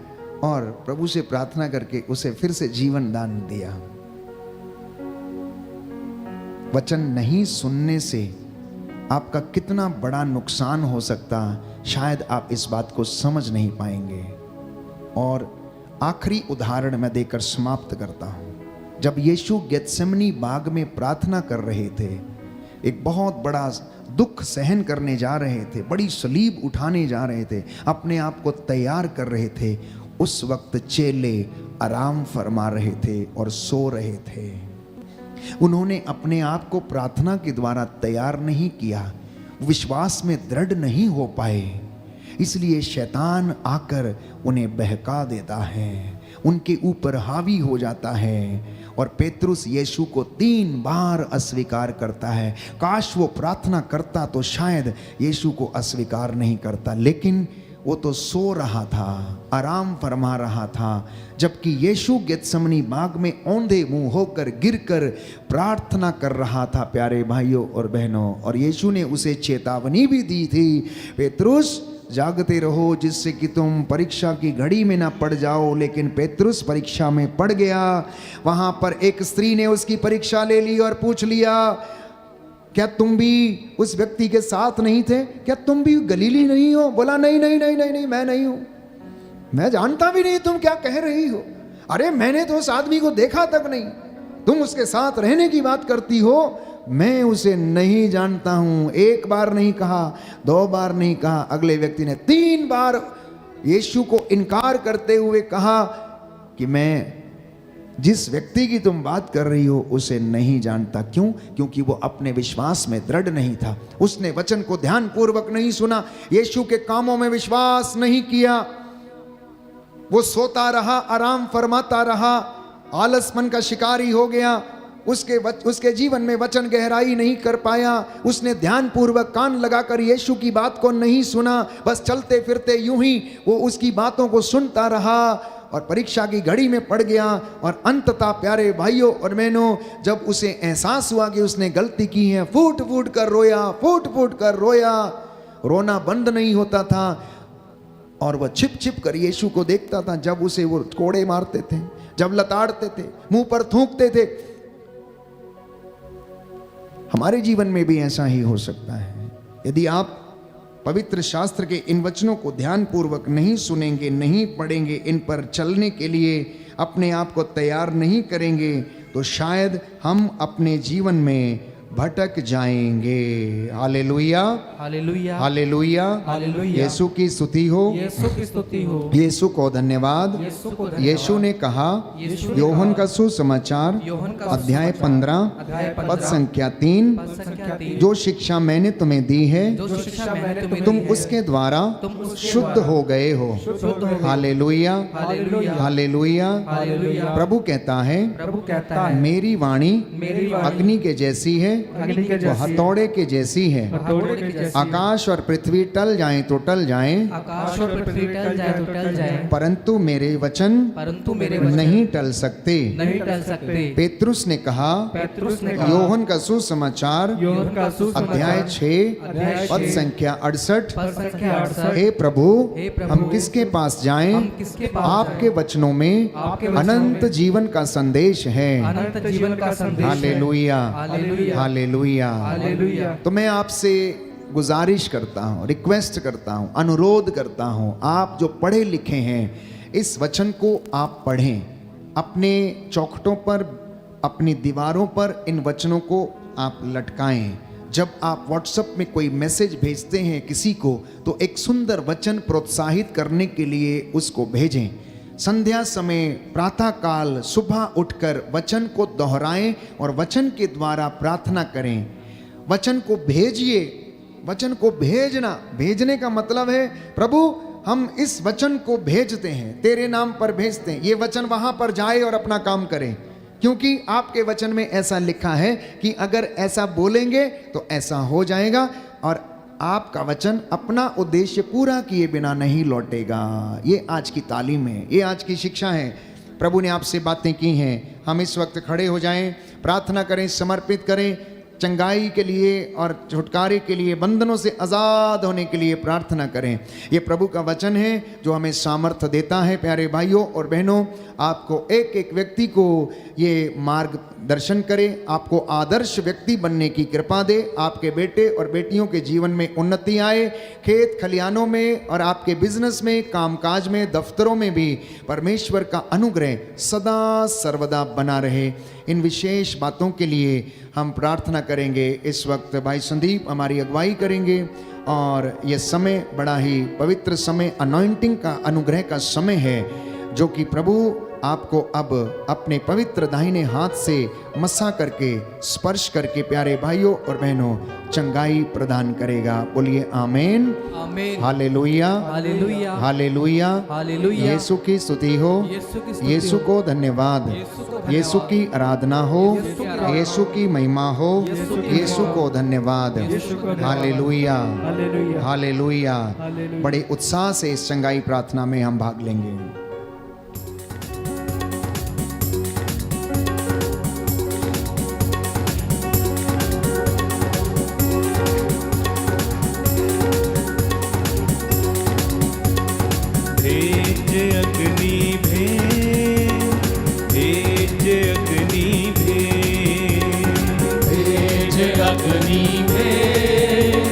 और प्रभु से प्रार्थना करके उसे फिर से जीवन दान दिया। वचन नहीं सुनने से आपका कितना बड़ा नुकसान हो सकता, शायद आप इस बात को समझ नहीं पाएंगे। और आखिरी उदाहरण मैं देकर समाप्त करता हूं। जब यीशु गेत्सेमनी बाग में प्रार्थना कर रहे थे, एक बहुत बड़ा दुख सहन करने जा रहे थे, बड़ी सलीब उठाने जा रहे थे, अपने आप को तैयार कर रहे थे, उस वक्त चेले आराम फरमा रहे थे और सो रहे थे। उन्होंने अपने आप को प्रार्थना के द्वारा तैयार नहीं किया, विश्वास में दृढ़ नहीं हो पाए, इसलिए शैतान आकर उन्हें बहका देता है, उनके ऊपर हावी हो जाता है। और पेतरुस यीशु को 3 बार अस्वीकार करता है। काश वो प्रार्थना करता तो शायद यीशु को अस्वीकार नहीं करता, लेकिन वो तो सो रहा था, आराम फरमा रहा था, जबकि यीशु गेत्सेमनी बाग में औंधे मुंह होकर गिरकर प्रार्थना कर रहा था। प्यारे भाइयों और बहनों, और यीशु ने उसे चेतावनी भी दी थी, पेतरुस जागते रहो जिससे कि तुम परीक्षा की घड़ी में ना पड़ जाओ। लेकिन पेतरुस परीक्षा में पड़ गया। वहां पर एक स्त्री ने उसकी परीक्षा ले ली और पूछ लिया, क्या तुम भी उस व्यक्ति के साथ नहीं थे? क्या तुम भी गलीली नहीं हो? बोला नहीं नहीं नहीं नहीं नहीं, मैं नहीं हूं, मैं जानता भी नहीं तुम क्या कह रही हो। अरे मैंने तो उस आदमी को देखा तक नहीं, तुम उसके साथ रहने की बात करती हो, मैं उसे नहीं जानता हूं। 1 बार नहीं कहा, 2 बार नहीं कहा, अगले व्यक्ति ने 3 बार यीशु को इनकार करते हुए कहा कि मैं जिस व्यक्ति की तुम बात कर रही हो उसे नहीं जानता। क्यों? क्योंकि वो अपने विश्वास में दृढ़ नहीं था, उसने वचन को ध्यानपूर्वक नहीं सुना, यीशु के कामों में विश्वास नहीं किया, वो सोता रहा, आराम फरमाता रहा, आलसपन का शिकारी हो गया। उसके जीवन में वचन गहराई नहीं कर पाया। उसने ध्यान पूर्वक कान लगाकर यीशु की बात को नहीं सुना, बस चलते फिरते यूं ही वो उसकी बातों को सुनता रहा और परीक्षा की घड़ी में पड़ गया। और अंततः प्यारे भाइयों और बहनों, जब उसे एहसास हुआ कि उसने गलती की है, फूट फूट कर रोया, फूट फूट कर रोया। रोना बंद नहीं होता था और वह छिप छिप कर यीशु को देखता था। जब उसे वो कोड़े मारते थे, जब लताड़ते थे, मुंह पर थूकते थे। हमारे जीवन में भी ऐसा ही हो सकता है। यदि आप पवित्र शास्त्र के इन वचनों को ध्यान पूर्वक नहीं सुनेंगे, नहीं पढ़ेंगे, इन पर चलने के लिए अपने आप को तैयार नहीं करेंगे, तो शायद हम अपने जीवन में भटक जाएंगे। Hallelujah, hallelujah, hallelujah, hallelujah. यीशु की स्तुति हो, यीशु की स्तुति हो, यीशु को धन्यवाद। यीशु को धन्यवाद। यीशु ने कहा, यीशु ने योहन कहा, का सुसमाचार योहन का अध्याय सुसमाचार, 15 अध्याय पद 15, संख्या 3, पद संख्या 3, जो शिक्षा मैंने तुम्हें दी है जो शिक्षा मैंने तुम्हें तुम दी है, उसके द्वारा तुम उसके शुद्ध द्वारा हो गए हो। शुद्ध हो गए। Hallelujah, hallelujah, hallelujah. हालेलुया। प्रभु कहता है, प्रभु कहता है, मेरी वाणी मेरी वाणी अग्नि के जैसी है, अग्नि के वो जैसी, हथौड़े के जैसी है। हथौड़े के जैसी, आकाश और पृथ्वी टल जाएं तो टल जाएं, आकाश और पृथ्वी टल जाए तो टल जाए, परंतु मेरे वचन परंतु मेरे वचन नहीं टल सकते। नहीं टल सकते। पेतरुस ने कहा, पेतरुस ने कहा, योहन का सुसमाचार योहन का सुसमाचार, अध्याय 6 अध्याय पद 6, संख्या 68, पद संख्या 68, हे प्रभु, हे प्रभु, हम किसके पास जाएं? हम किसके पास आपके जाएं? वचनों में आपके वचनों अनंत में जीवन का संदेश है। अनंत जीवन का संदेश है। Hallelujah, hallelujah, hallelujah. हालेलुया। तो मैं आपसे गुजारिश करता हूँ, रिक्वेस्ट करता हूँ, अनुरोध करता हूँ, आप जो पढ़े लिखे हैं इस वचन को आप पढ़ें। अपने चौखटों पर, अपनी दीवारों पर इन वचनों को आप लटकाएं। जब आप व्हाट्सएप में कोई मैसेज भेजते हैं किसी को, तो एक सुंदर वचन प्रोत्साहित करने के लिए उसको भेजें। संध्या समय, प्रातः काल, सुबह उठकर वचन को दोहराएं और वचन के द्वारा प्रार्थना करें। वचन को भेजिए। वचन को भेजना, भेजने का मतलब है, प्रभु हम इस वचन को भेजते हैं, तेरे नाम पर भेजते हैं, ये वचन वहां पर जाए और अपना काम करे। क्योंकि आपके वचन में ऐसा लिखा है कि अगर ऐसा बोलेंगे तो ऐसा हो जाएगा, और आपका वचन अपना उद्देश्य पूरा किए बिना नहीं लौटेगा। ये आज की तालीम है, ये आज की शिक्षा है। प्रभु ने आपसे बातें की हैं। हम इस वक्त खड़े हो जाएं, प्रार्थना करें, समर्पित करें, चंगाई के लिए और छुटकारे के लिए, बंधनों से आज़ाद होने के लिए प्रार्थना करें। ये प्रभु का वचन है जो हमें सामर्थ्य देता है। प्यारे भाइयों और बहनों, आपको एक एक व्यक्ति को ये मार्गदर्शन करे, आपको आदर्श व्यक्ति बनने की कृपा दे, आपके बेटे और बेटियों के जीवन में उन्नति आए, खेत खलियानों में और आपके बिजनेस में, कामकाज में, दफ्तरों में भी परमेश्वर का अनुग्रह सदा सर्वदा बना रहे। इन विशेष बातों के लिए हम प्रार्थना करेंगे। इस वक्त भाई संदीप हमारी अगुवाई करेंगे और ये समय बड़ा ही पवित्र समय, अनॉइंटिंग का, अनुग्रह का समय है, जो कि प्रभु आपको अब अपने पवित्र दाहिने हाथ से मसा करके, स्पर्श करके प्यारे भाइयों और बहनों चंगाई प्रदान करेगा। बोलिए आमीन, आमीन, हालेलुया, हालेलुया, हालेलुया, हालेलुया। यीशु की स्तुति हो, यीशु की स्तुति यीशु हो, को धन्यवाद, यीशु को धन्यवाद, यीशु की आराधना हो, यीशु की आराधना, यीशु की महिमा हो, यीशु की यीशु महिमा, को धन्यवाद। यीशु को धन्यवाद। Hallelujah, hallelujah, hallelujah. हालेलुया। बड़े उत्साह से इस चंगाई प्रार्थना में हम भाग लेंगे। भेज अग्नि भेज, भेज अग्नि भेज, भेज अग्नि भेज,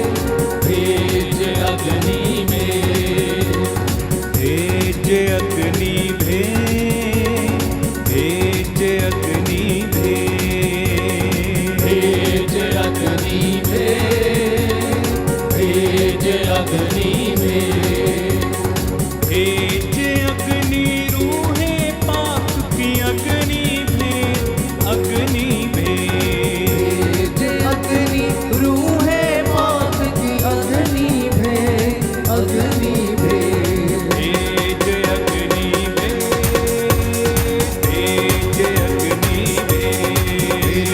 भेज अग्नि भेज, भेज अग्नि भेज, भेज अग्नि भेज, भेज अग्नि भेज, भेज अग्नि भेज, भेज अग्नि रूहे पाक की अग्नि भेज, अग्नि भेज, भेज अग्नि रूहे पाक की अग्नि भेज, अग्नि भेज, भेज अग्नि भेज, भेज अग्नि भेज,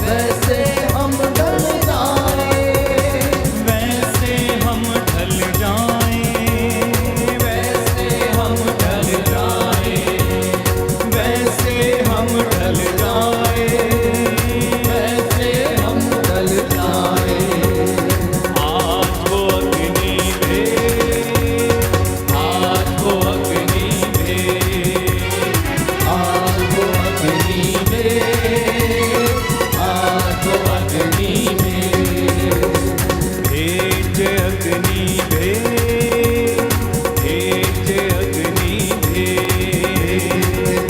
वैसे हम ढल जाए, वैसे हम ढल जाएं, वैसे हम ढल जाएं, वैसे हम ढल जाएं, वैसे हम ढल जाए। आज वो अग्नि में, आज वो अग्नि में, आज वो अग्नि में, आज वो अग्नि में, भेज अग्नि भेज, भेज अग्नि भेज,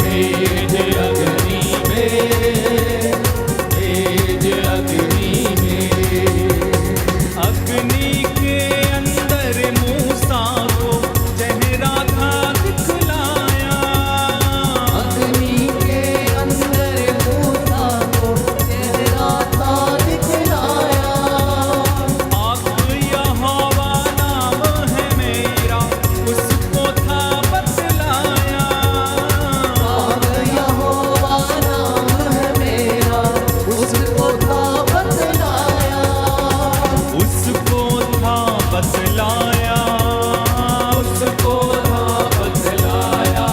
भेज अग्नि में, भेज अग्नि में। अग्नि के अंदर मूसा को चेहरा था दिखलाया, अग्नि के अंदर मूसा को चेहरा था दिखलाया, आग यहोवा नाम है मेरा, उसको था बतलाया, आग यहोवा नाम है मेरा, उसको था बतलाया, उसको था बतलाया, उसको था बतलाया,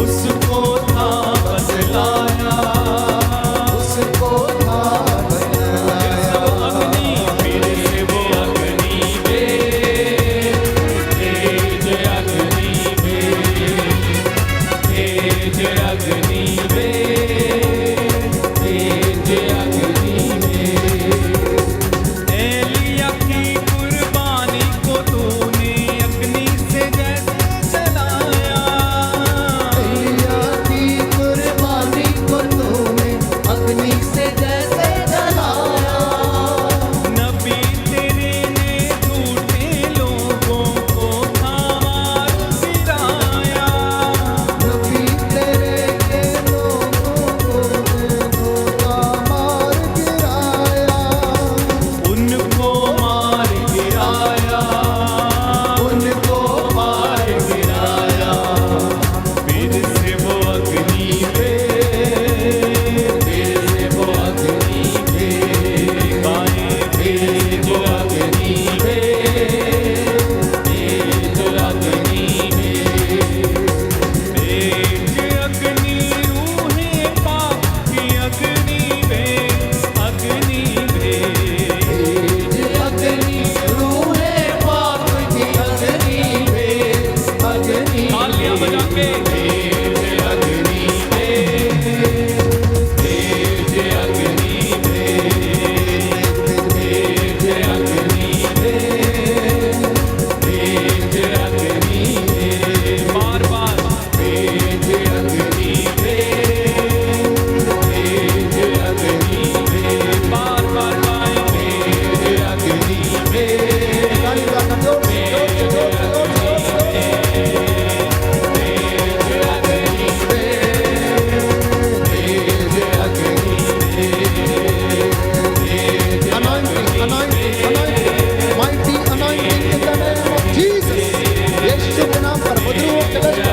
उसको था बतलाया, उसको था बतलाया। अग्नि फिर से वो अग्नि भेज, भेज अग्नि भेज, भेज अग्नि भेज, भेज अग्नि भेज। एलिया की कुर्बानी को तूने अग्नि से जैसे जलाया, एलिया की कुर्बानी को तूने अग्नि से जैसे जलाया, नबी तेरे ने झूठे लोगों को था मार गिराया, नबी तेरे के लोगों को धोखा मार गिराया, उनको मार गिराया, उनको मार गिराया, फिर से वो अग्नि पे, फिर से वो अग्नि पे गाए, फिर से वो अग्नि पे, भेज अग्नि में, भेज अग्नि रूहे पाक की अग्नि में, अग्नि में, भेज अग्नि रूहे पाक की अग्नि में, अग्नि तालियां बजा के भेज अग्नि में, भेज अग्नि में, भेज अग्नि में, भेज अग्नि में, बार बार भेज अग्नि में, भेज अग्नि में, बार बार गाएं भेज अग्नि में, mighty anointing in the name of Jesus. यीशु के नाम पर बुजुर्गों के लिए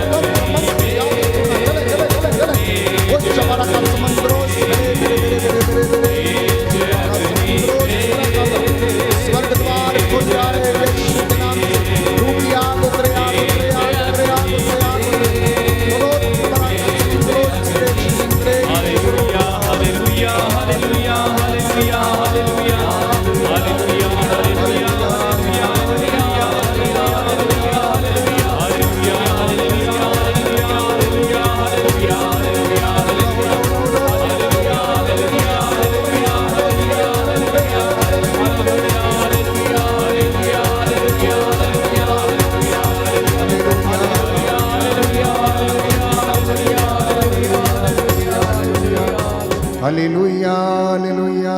वो चमड़ा का समुद्रों से स्वर्ग द्वार खुल जाए यीशु के नाम से। रूपी आग उतरे, आग उतरे, आग उतरे, आग उतरे, आग उतरे। Hallelujah hallelujah hallelujah hallelujah hallelujah hallelujah hallelujah hallelujah hallelujah.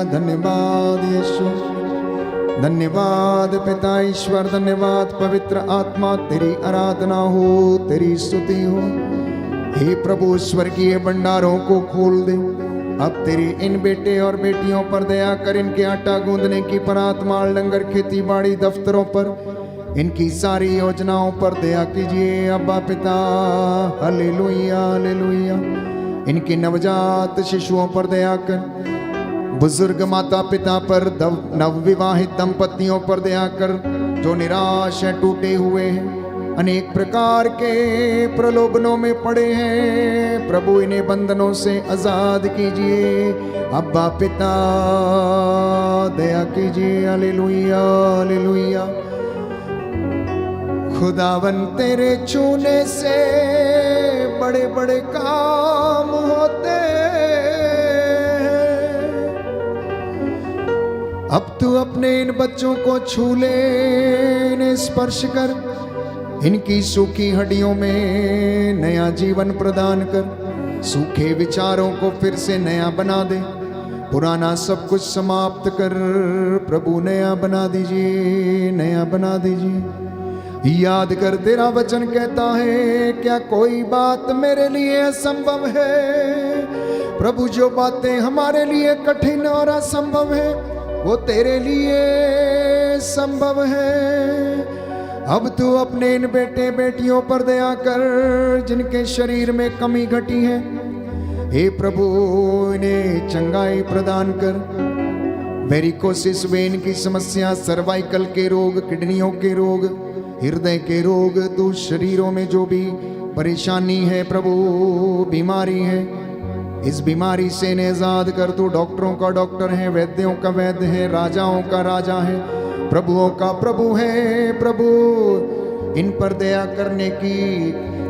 धन्यवाद यीशु, धन्यवाद पिता ईश्वर, धन्यवाद पवित्र आत्मा। तेरी आराधना हो, तेरी स्तुति हो। हे प्रभु, स्वर्गीय भंडारों को खोल दे। अब तेरी इन बेटे और बेटियों पर दया कर। इनके आटा गूंदने की परात, माल डंगर, खेती बाड़ी, दफ्तरों पर, इनकी सारी योजनाओं पर दया कीजिए अब्बा पिता। Hallelujah hallelujah. इनके नवजात शिशुओं पर दया कर। बुजुर्ग माता पिता पर, नवविवाहित दंपतियों पर दया कर, जो निराश है, टूटे हुए हैं, अनेक प्रकार के प्रलोभनों में पड़े हैं, प्रभु इन्हें बंधनों से आजाद कीजिए। अब्बा पिता दया कीजिए। Hallelujah hallelujah. खुदावन तेरे छूने से बड़े बड़े काम होते हैं। अब तू अपने इन बच्चों को छू ले, इन्हें स्पर्श कर, इनकी सूखी हड्डियों में नया जीवन प्रदान कर, सूखे विचारों को फिर से नया बना दे, पुराना सब कुछ समाप्त कर प्रभु नया बना दीजिए, नया बना दीजिए। याद कर तेरा वचन कहता है, क्या कोई बात मेरे लिए असंभव है? प्रभु जो बातें हमारे लिए कठिन और असंभव है, वो तेरे लिए संभव है। अब तू अपने इन बेटे बेटियों पर दया कर, जिनके शरीर में कमी घटी है। हे प्रभु इन्हें चंगाई प्रदान कर। वेरिकोसिस वेन की समस्या, सर्वाइकल के रोग, किडनियों के रोग, हृदय के रोग, तू शरीरों में जो भी परेशानी है प्रभु, बीमारी है, इस बीमारी से इन्हें आजाद कर। तू डॉक्टरों का डॉक्टर है, वैद्यों का वैद्य है, राजाओं का राजा है, प्रभुओं का प्रभु है। प्रभु इन पर दया करने की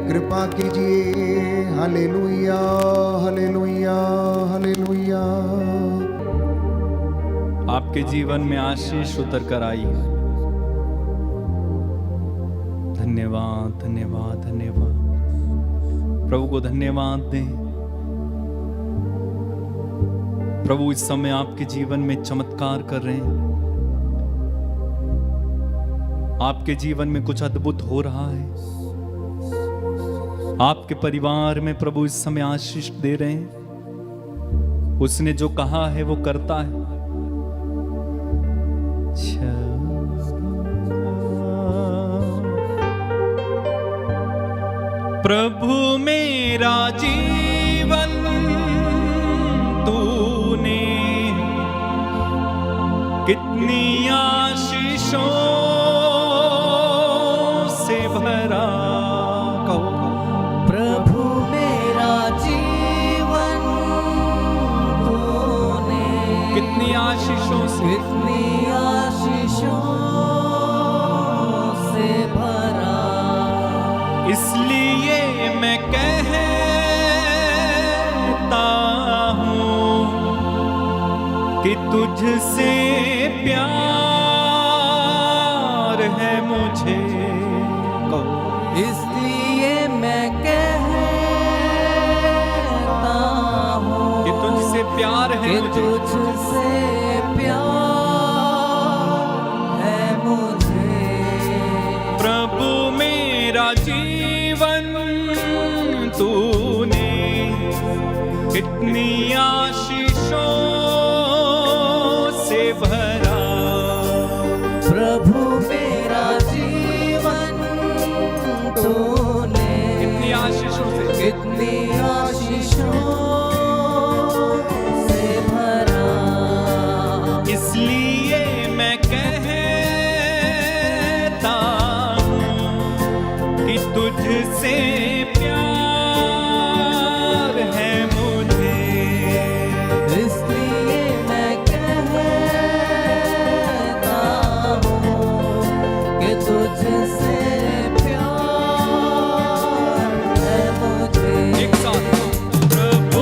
कृपा कीजिए। Hallelujah hallelujah hallelujah. आपके जीवन में आशीष उतर कर आई। धन्यवाद धन्यवाद धन्यवाद। प्रभु को धन्यवाद दें। प्रभु इस समय आपके जीवन में चमत्कार कर रहे हैं। आपके जीवन में कुछ अद्भुत हो रहा है। आपके परिवार में प्रभु इस समय आशीष दे रहे हैं। उसने जो कहा है वो करता है। प्रभु मेरा जीवन तूने कितनी आशीषों से भरा। प्रभु मेरा जीवन तूने कितनी आशीषों से, कितनी आशीषों से भरा। इसलिए मैं कहता हूँ कि तुझसे प्यार है मुझे। इसलिए मैं कहता हूँ कि तुझसे प्यार है कि मुझे। तुझसे प्यार है मुझे। प्रभु मेरा जीवन तूने कितनी आशीषों से भरा। प्रभु मेरा जीवन तूने कितनी आशीषों से, कितनी आशीषों से भरा। इसलिए मैं कहता हूँ कि तुझसे प्यार है मुझे। इसलिए मैं कहता हूँ कि तुझसे प्यार है मुझे। एक साथ प्रभु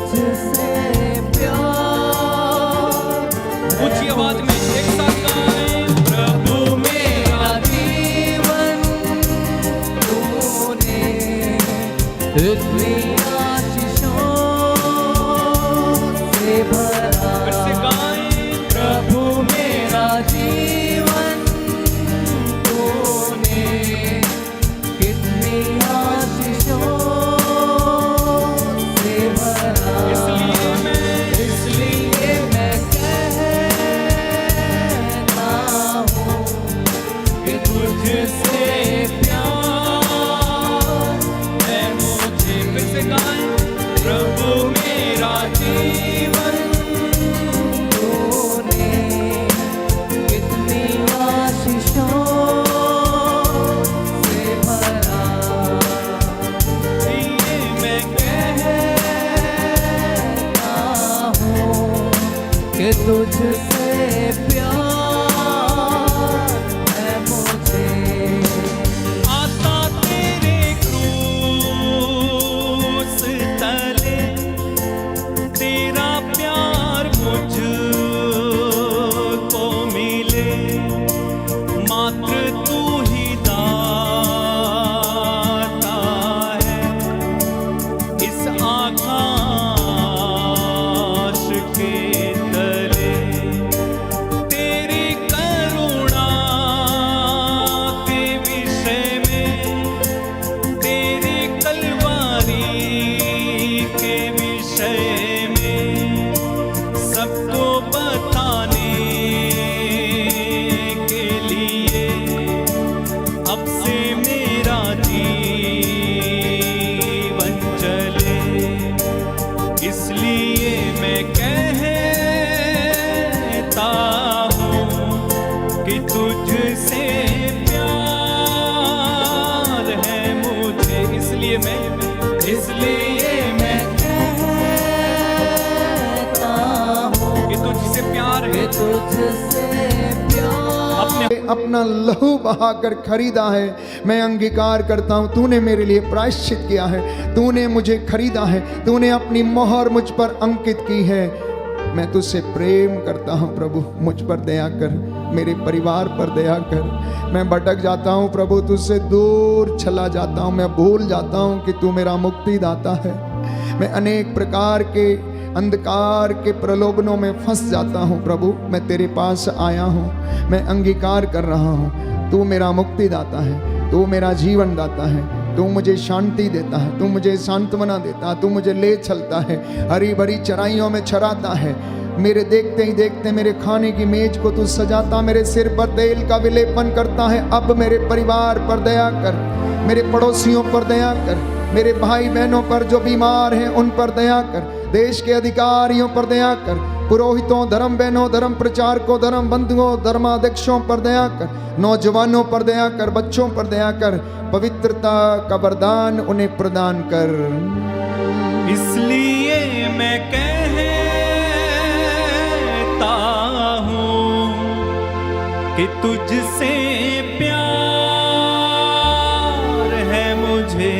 तुझसे प्यार ऊंची आवाज में एक साथ गाएं, प्रभु मेरा जीवन तूने इतनी आशीषों से भरा। फिर से गाएं, प्रभु मेरा जीवन तूने कितनी आशीषों से भरा। इसलिए मैं कहता हूँ कि तुझसे प्यार है मुझे। फिर से गाएं, प्रभु मेरा जीवन तूने कितनी आशीषों से भरा। ये मैं कहता हूँ कि तुझसे प्यार है मुझे। आता तेरे क्रूस तले, तेरा प्यार मुझको मिले, मात्र तू ही दाता है इस आकाश के तले। तेरी करुणा के विषय में, तेरी कलवारी के विषय में सबको बताने के लिए अब से मेरा जीवन चले। इसलिए मैं कहता हूँ कि तुझसे प्यार है मुझे। इसलिए मैं कहता हूँ कि तुझसे प्यार कि है। तुझसे प्यार अपने अपना लहू बहाकर खरीदा है। मैं अंगीकार करता हूँ, तूने मेरे लिए प्रायश्चित किया है, तूने मुझे खरीदा है, तूने अपनी मोहर मुझ पर अंकित की है। मैं तुझसे प्रेम करता हूँ प्रभु, मुझ पर दया कर, मेरे परिवार पर दया कर। मैं भटक जाता हूँ प्रभु, तुझसे दूर चला जाता हूँ, मैं भूल जाता हूँ कि तू मेरा मुक्तिदाता है। मैं अनेक प्रकार के अंधकार के प्रलोभनों में फंस जाता हूँ प्रभु। मैं तेरे पास आया हूँ, मैं अंगीकार कर रहा हूँ, तू मेरा मुक्तिदाता है, तू मेरा जीवन दाता है, तू मुझे शांति देता है, तू मुझे सांत्वना देता है, तू मुझे ले चलता है, हरी भरी चराइयों में चराता है। मेरे देखते ही देखते मेरे खाने की मेज को तू सजाता, मेरे सिर पर तेल का विलेपन करता है। अब मेरे परिवार पर दया कर, मेरे पड़ोसियों पर दया कर, मेरे भाई बहनों पर जो बीमार हैं उन पर दया कर, देश के अधिकारियों पर दया कर, पुरोहितों, धर्म बहनों, धर्म प्रचारकों, धर्म बंधुओं, धर्माध्यक्षों पर दया कर, नौजवानों पर दया कर, बच्चों पर दया कर। पवित्रता का वरदान उन्हें प्रदान कर। इसलिए मैं कहता हूँ कि तुझसे प्यार है मुझे।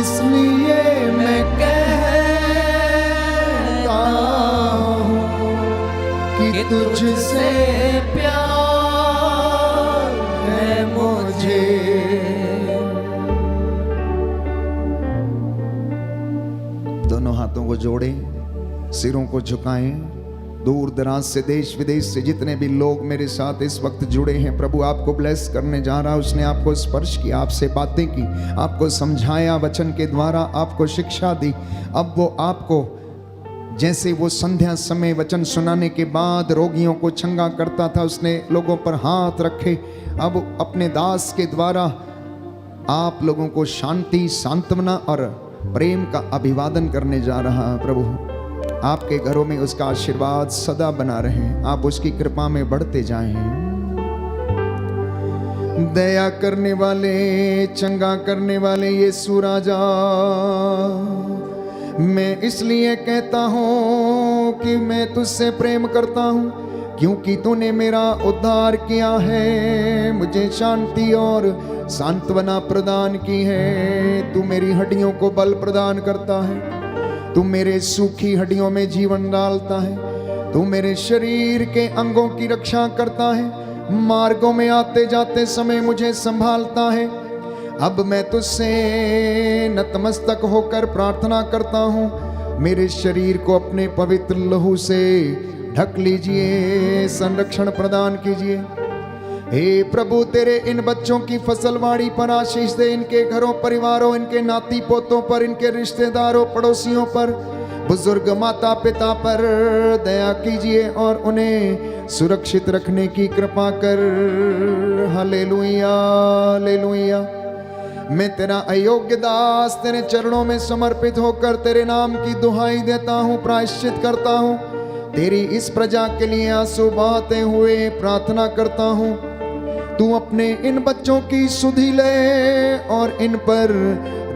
इसलिए मैं कहता हूँ कि तुझसे प्यार है मुझे। दोनों हाथों को जोड़ें, सिरों को झुकाएं। दूर दराज से, देश विदेश से जितने भी लोग मेरे साथ इस वक्त जुड़े हैं, प्रभु आपको ब्लेस करने जा रहा है। उसने आपको स्पर्श किया, आपसे बातें की, आपको समझाया, वचन के द्वारा आपको शिक्षा दी। अब वो आपको, जैसे वो संध्या समय वचन सुनाने के बाद रोगियों को चंगा करता था, उसने लोगों पर हाथ रखे, अब अपने दास के द्वारा आप लोगों को शांति, सांत्वना और प्रेम का अभिवादन करने जा रहा है। प्रभु आपके घरों में उसका आशीर्वाद सदा बना रहे, आप उसकी कृपा में बढ़ते जाएं। दया करने वाले, चंगा करने वाले यीशु राजा, मैं इसलिए कहता हूँ कि मैं तुझसे प्रेम करता हूँ, क्योंकि तूने मेरा उद्धार किया है, मुझे शांति और सांत्वना प्रदान की है। तू मेरी हड्डियों को बल प्रदान करता है, तू मेरे सूखी हड्डियों में जीवन डालता है, तू मेरे शरीर के अंगों की रक्षा करता है, मार्गों में आते जाते समय मुझे संभालता है। अब मैं तुझसे नतमस्तक होकर प्रार्थना करता हूँ, मेरे शरीर को अपने पवित्र लहू से ढक लीजिए, संरक्षण प्रदान कीजिए। हे प्रभु, तेरे इन बच्चों की फसलवाड़ी पर आशीष दे, इनके घरों परिवारों, इनके नाती पोतों पर, इनके रिश्तेदारों पड़ोसियों पर, बुजुर्ग माता पिता पर दया कीजिए और उन्हें सुरक्षित रखने की कृपा कर। Hallelujah, hallelujah. मैं तेरा अयोग्य दास तेरे चरणों में समर्पित होकर तेरे नाम की दुहाई देता हूँ, प्रायश्चित करता हूँ। तेरी इस प्रजा के लिए आंसू बहाते हुए प्रार्थना करता हूँ, तू अपने इन बच्चों की सुधि ले और इन पर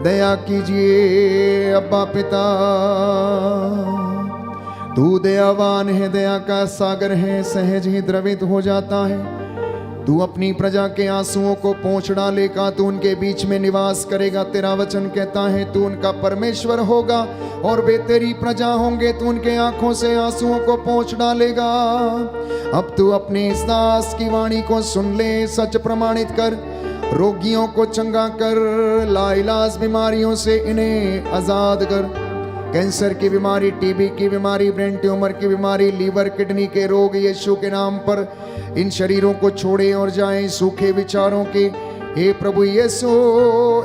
दया कीजिए। अब्बा पिता, तू दयावान है, दया का सागर है, सहज ही द्रवित हो जाता है। तू अपनी प्रजा के आंसुओं को पोंछ डालेगा, तू उनके बीच में निवास करेगा। तेरा वचन कहता है तू उनका परमेश्वर होगा और वे तेरी प्रजा होंगे। तू उनके आंखों से आंसुओं को पोंछ डालेगा। अब तू अपने इस दास की वाणी को सुन ले, सच प्रमाणित कर, रोगियों को चंगा कर, लाइलाज बीमारियों से इन्हें आजाद कर। कैंसर की बीमारी, टीबी की बीमारी, ब्रेन ट्यूमर की बीमारी, लीवर किडनी के रोग यीशु के नाम पर इन शरीरों को छोड़े और जाएं सूखे विचारों के। हे प्रभु यीशु,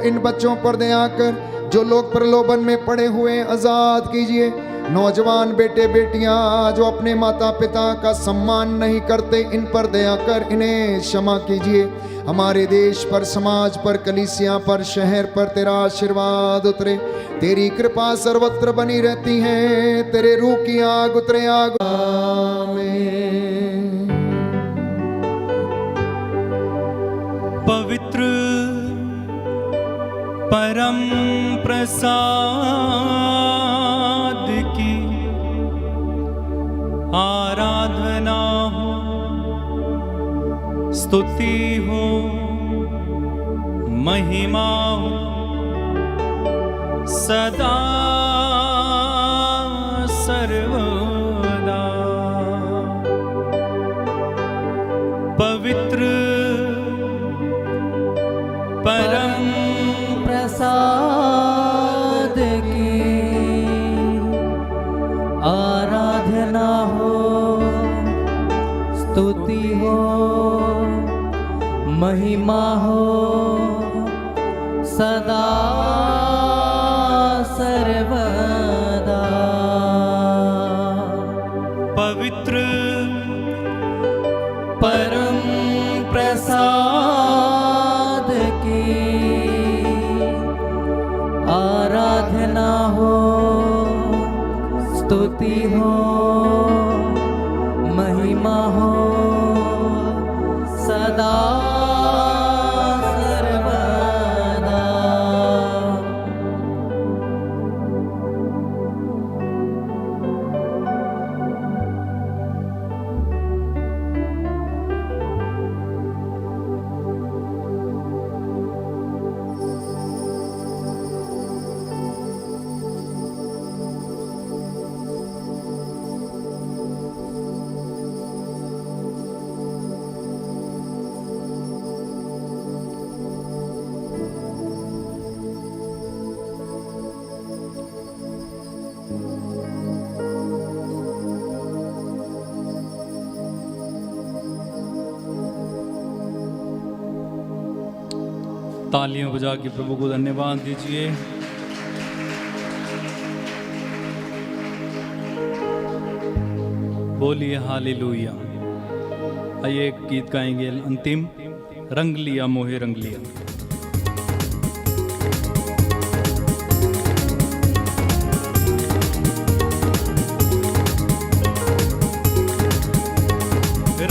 इन बच्चों पर दया कर, जो लोग प्रलोभन में पड़े हुए आजाद कीजिए। नौजवान बेटे बेटियां जो अपने माता पिता का सम्मान नहीं करते, इन पर दया कर, इन्हें क्षमा कीजिए। हमारे देश पर, समाज पर, कलीसिया पर, शहर पर तेरा आशीर्वाद उतरे। तेरी कृपा सर्वत्र बनी रहती है। तेरे रूह की आग उतरे, आग। आमीन। पवित्र परम प्रसाद की आराधना हो, स्तुति हो, महिमा हो सदा सर्वदा। पवित्र परम प्रसाद की आराधना हो, स्तुति हो, महिमा हो सदा सर्वदा। पवित्र परम प्रसाद की आराधना हो, स्तुति हो, महिमा हो सदा सर्वदा। तालियां बजा के प्रभु को धन्यवाद दीजिए। बोलिए हालेलुया। आइए एक गीत गाएंगे अंतिम, रंग लिया मोहे रंग लिया।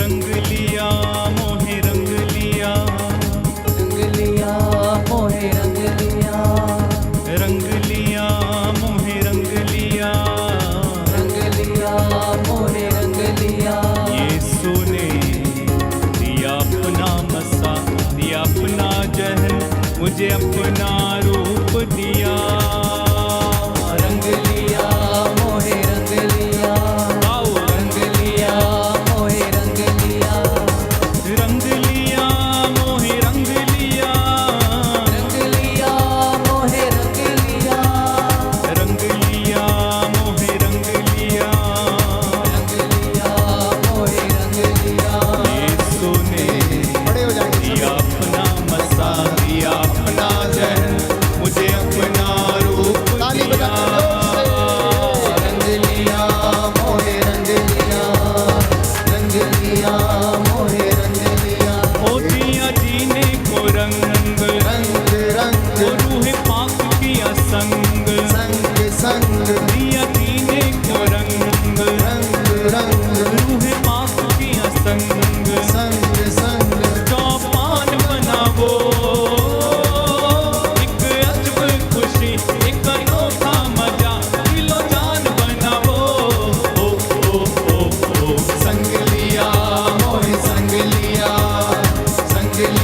रंग लिया मोहे रंग लिया, रंग लिया मोहे रंग लिया, रंग लिया मोहे रंग लिया, रंग लिया मोहे रंग लिया। यीशु ने दिया अपना मसा, दिया अपना जहन, मुझे अपना रूप दिया। रंग लिया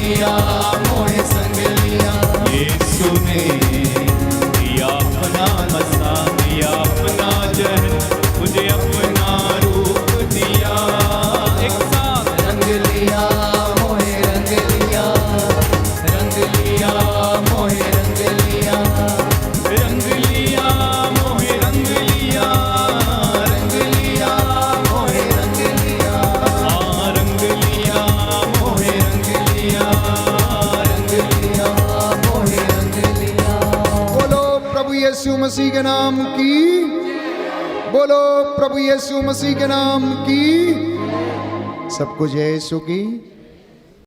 लिया मोहे संग लिया यीशु ने दिया अपना मसा, दिया अपना जहर, मुझे अपना रूप दिया। एक साथ रंग लिया मोहे रंग लिया रंग लिया मोहे रंग लिया रंग लिया मोहे रंग लिया, रंग लिया मोहे रंग लिया रंग लिया मोहे रंग लिया, रंग लिया मोहे रंग लिया। बोलो प्रभु यीशु मसीह के नाम की, बोलो प्रभु यीशु मसीह के नाम की, सब कुछ यीशु की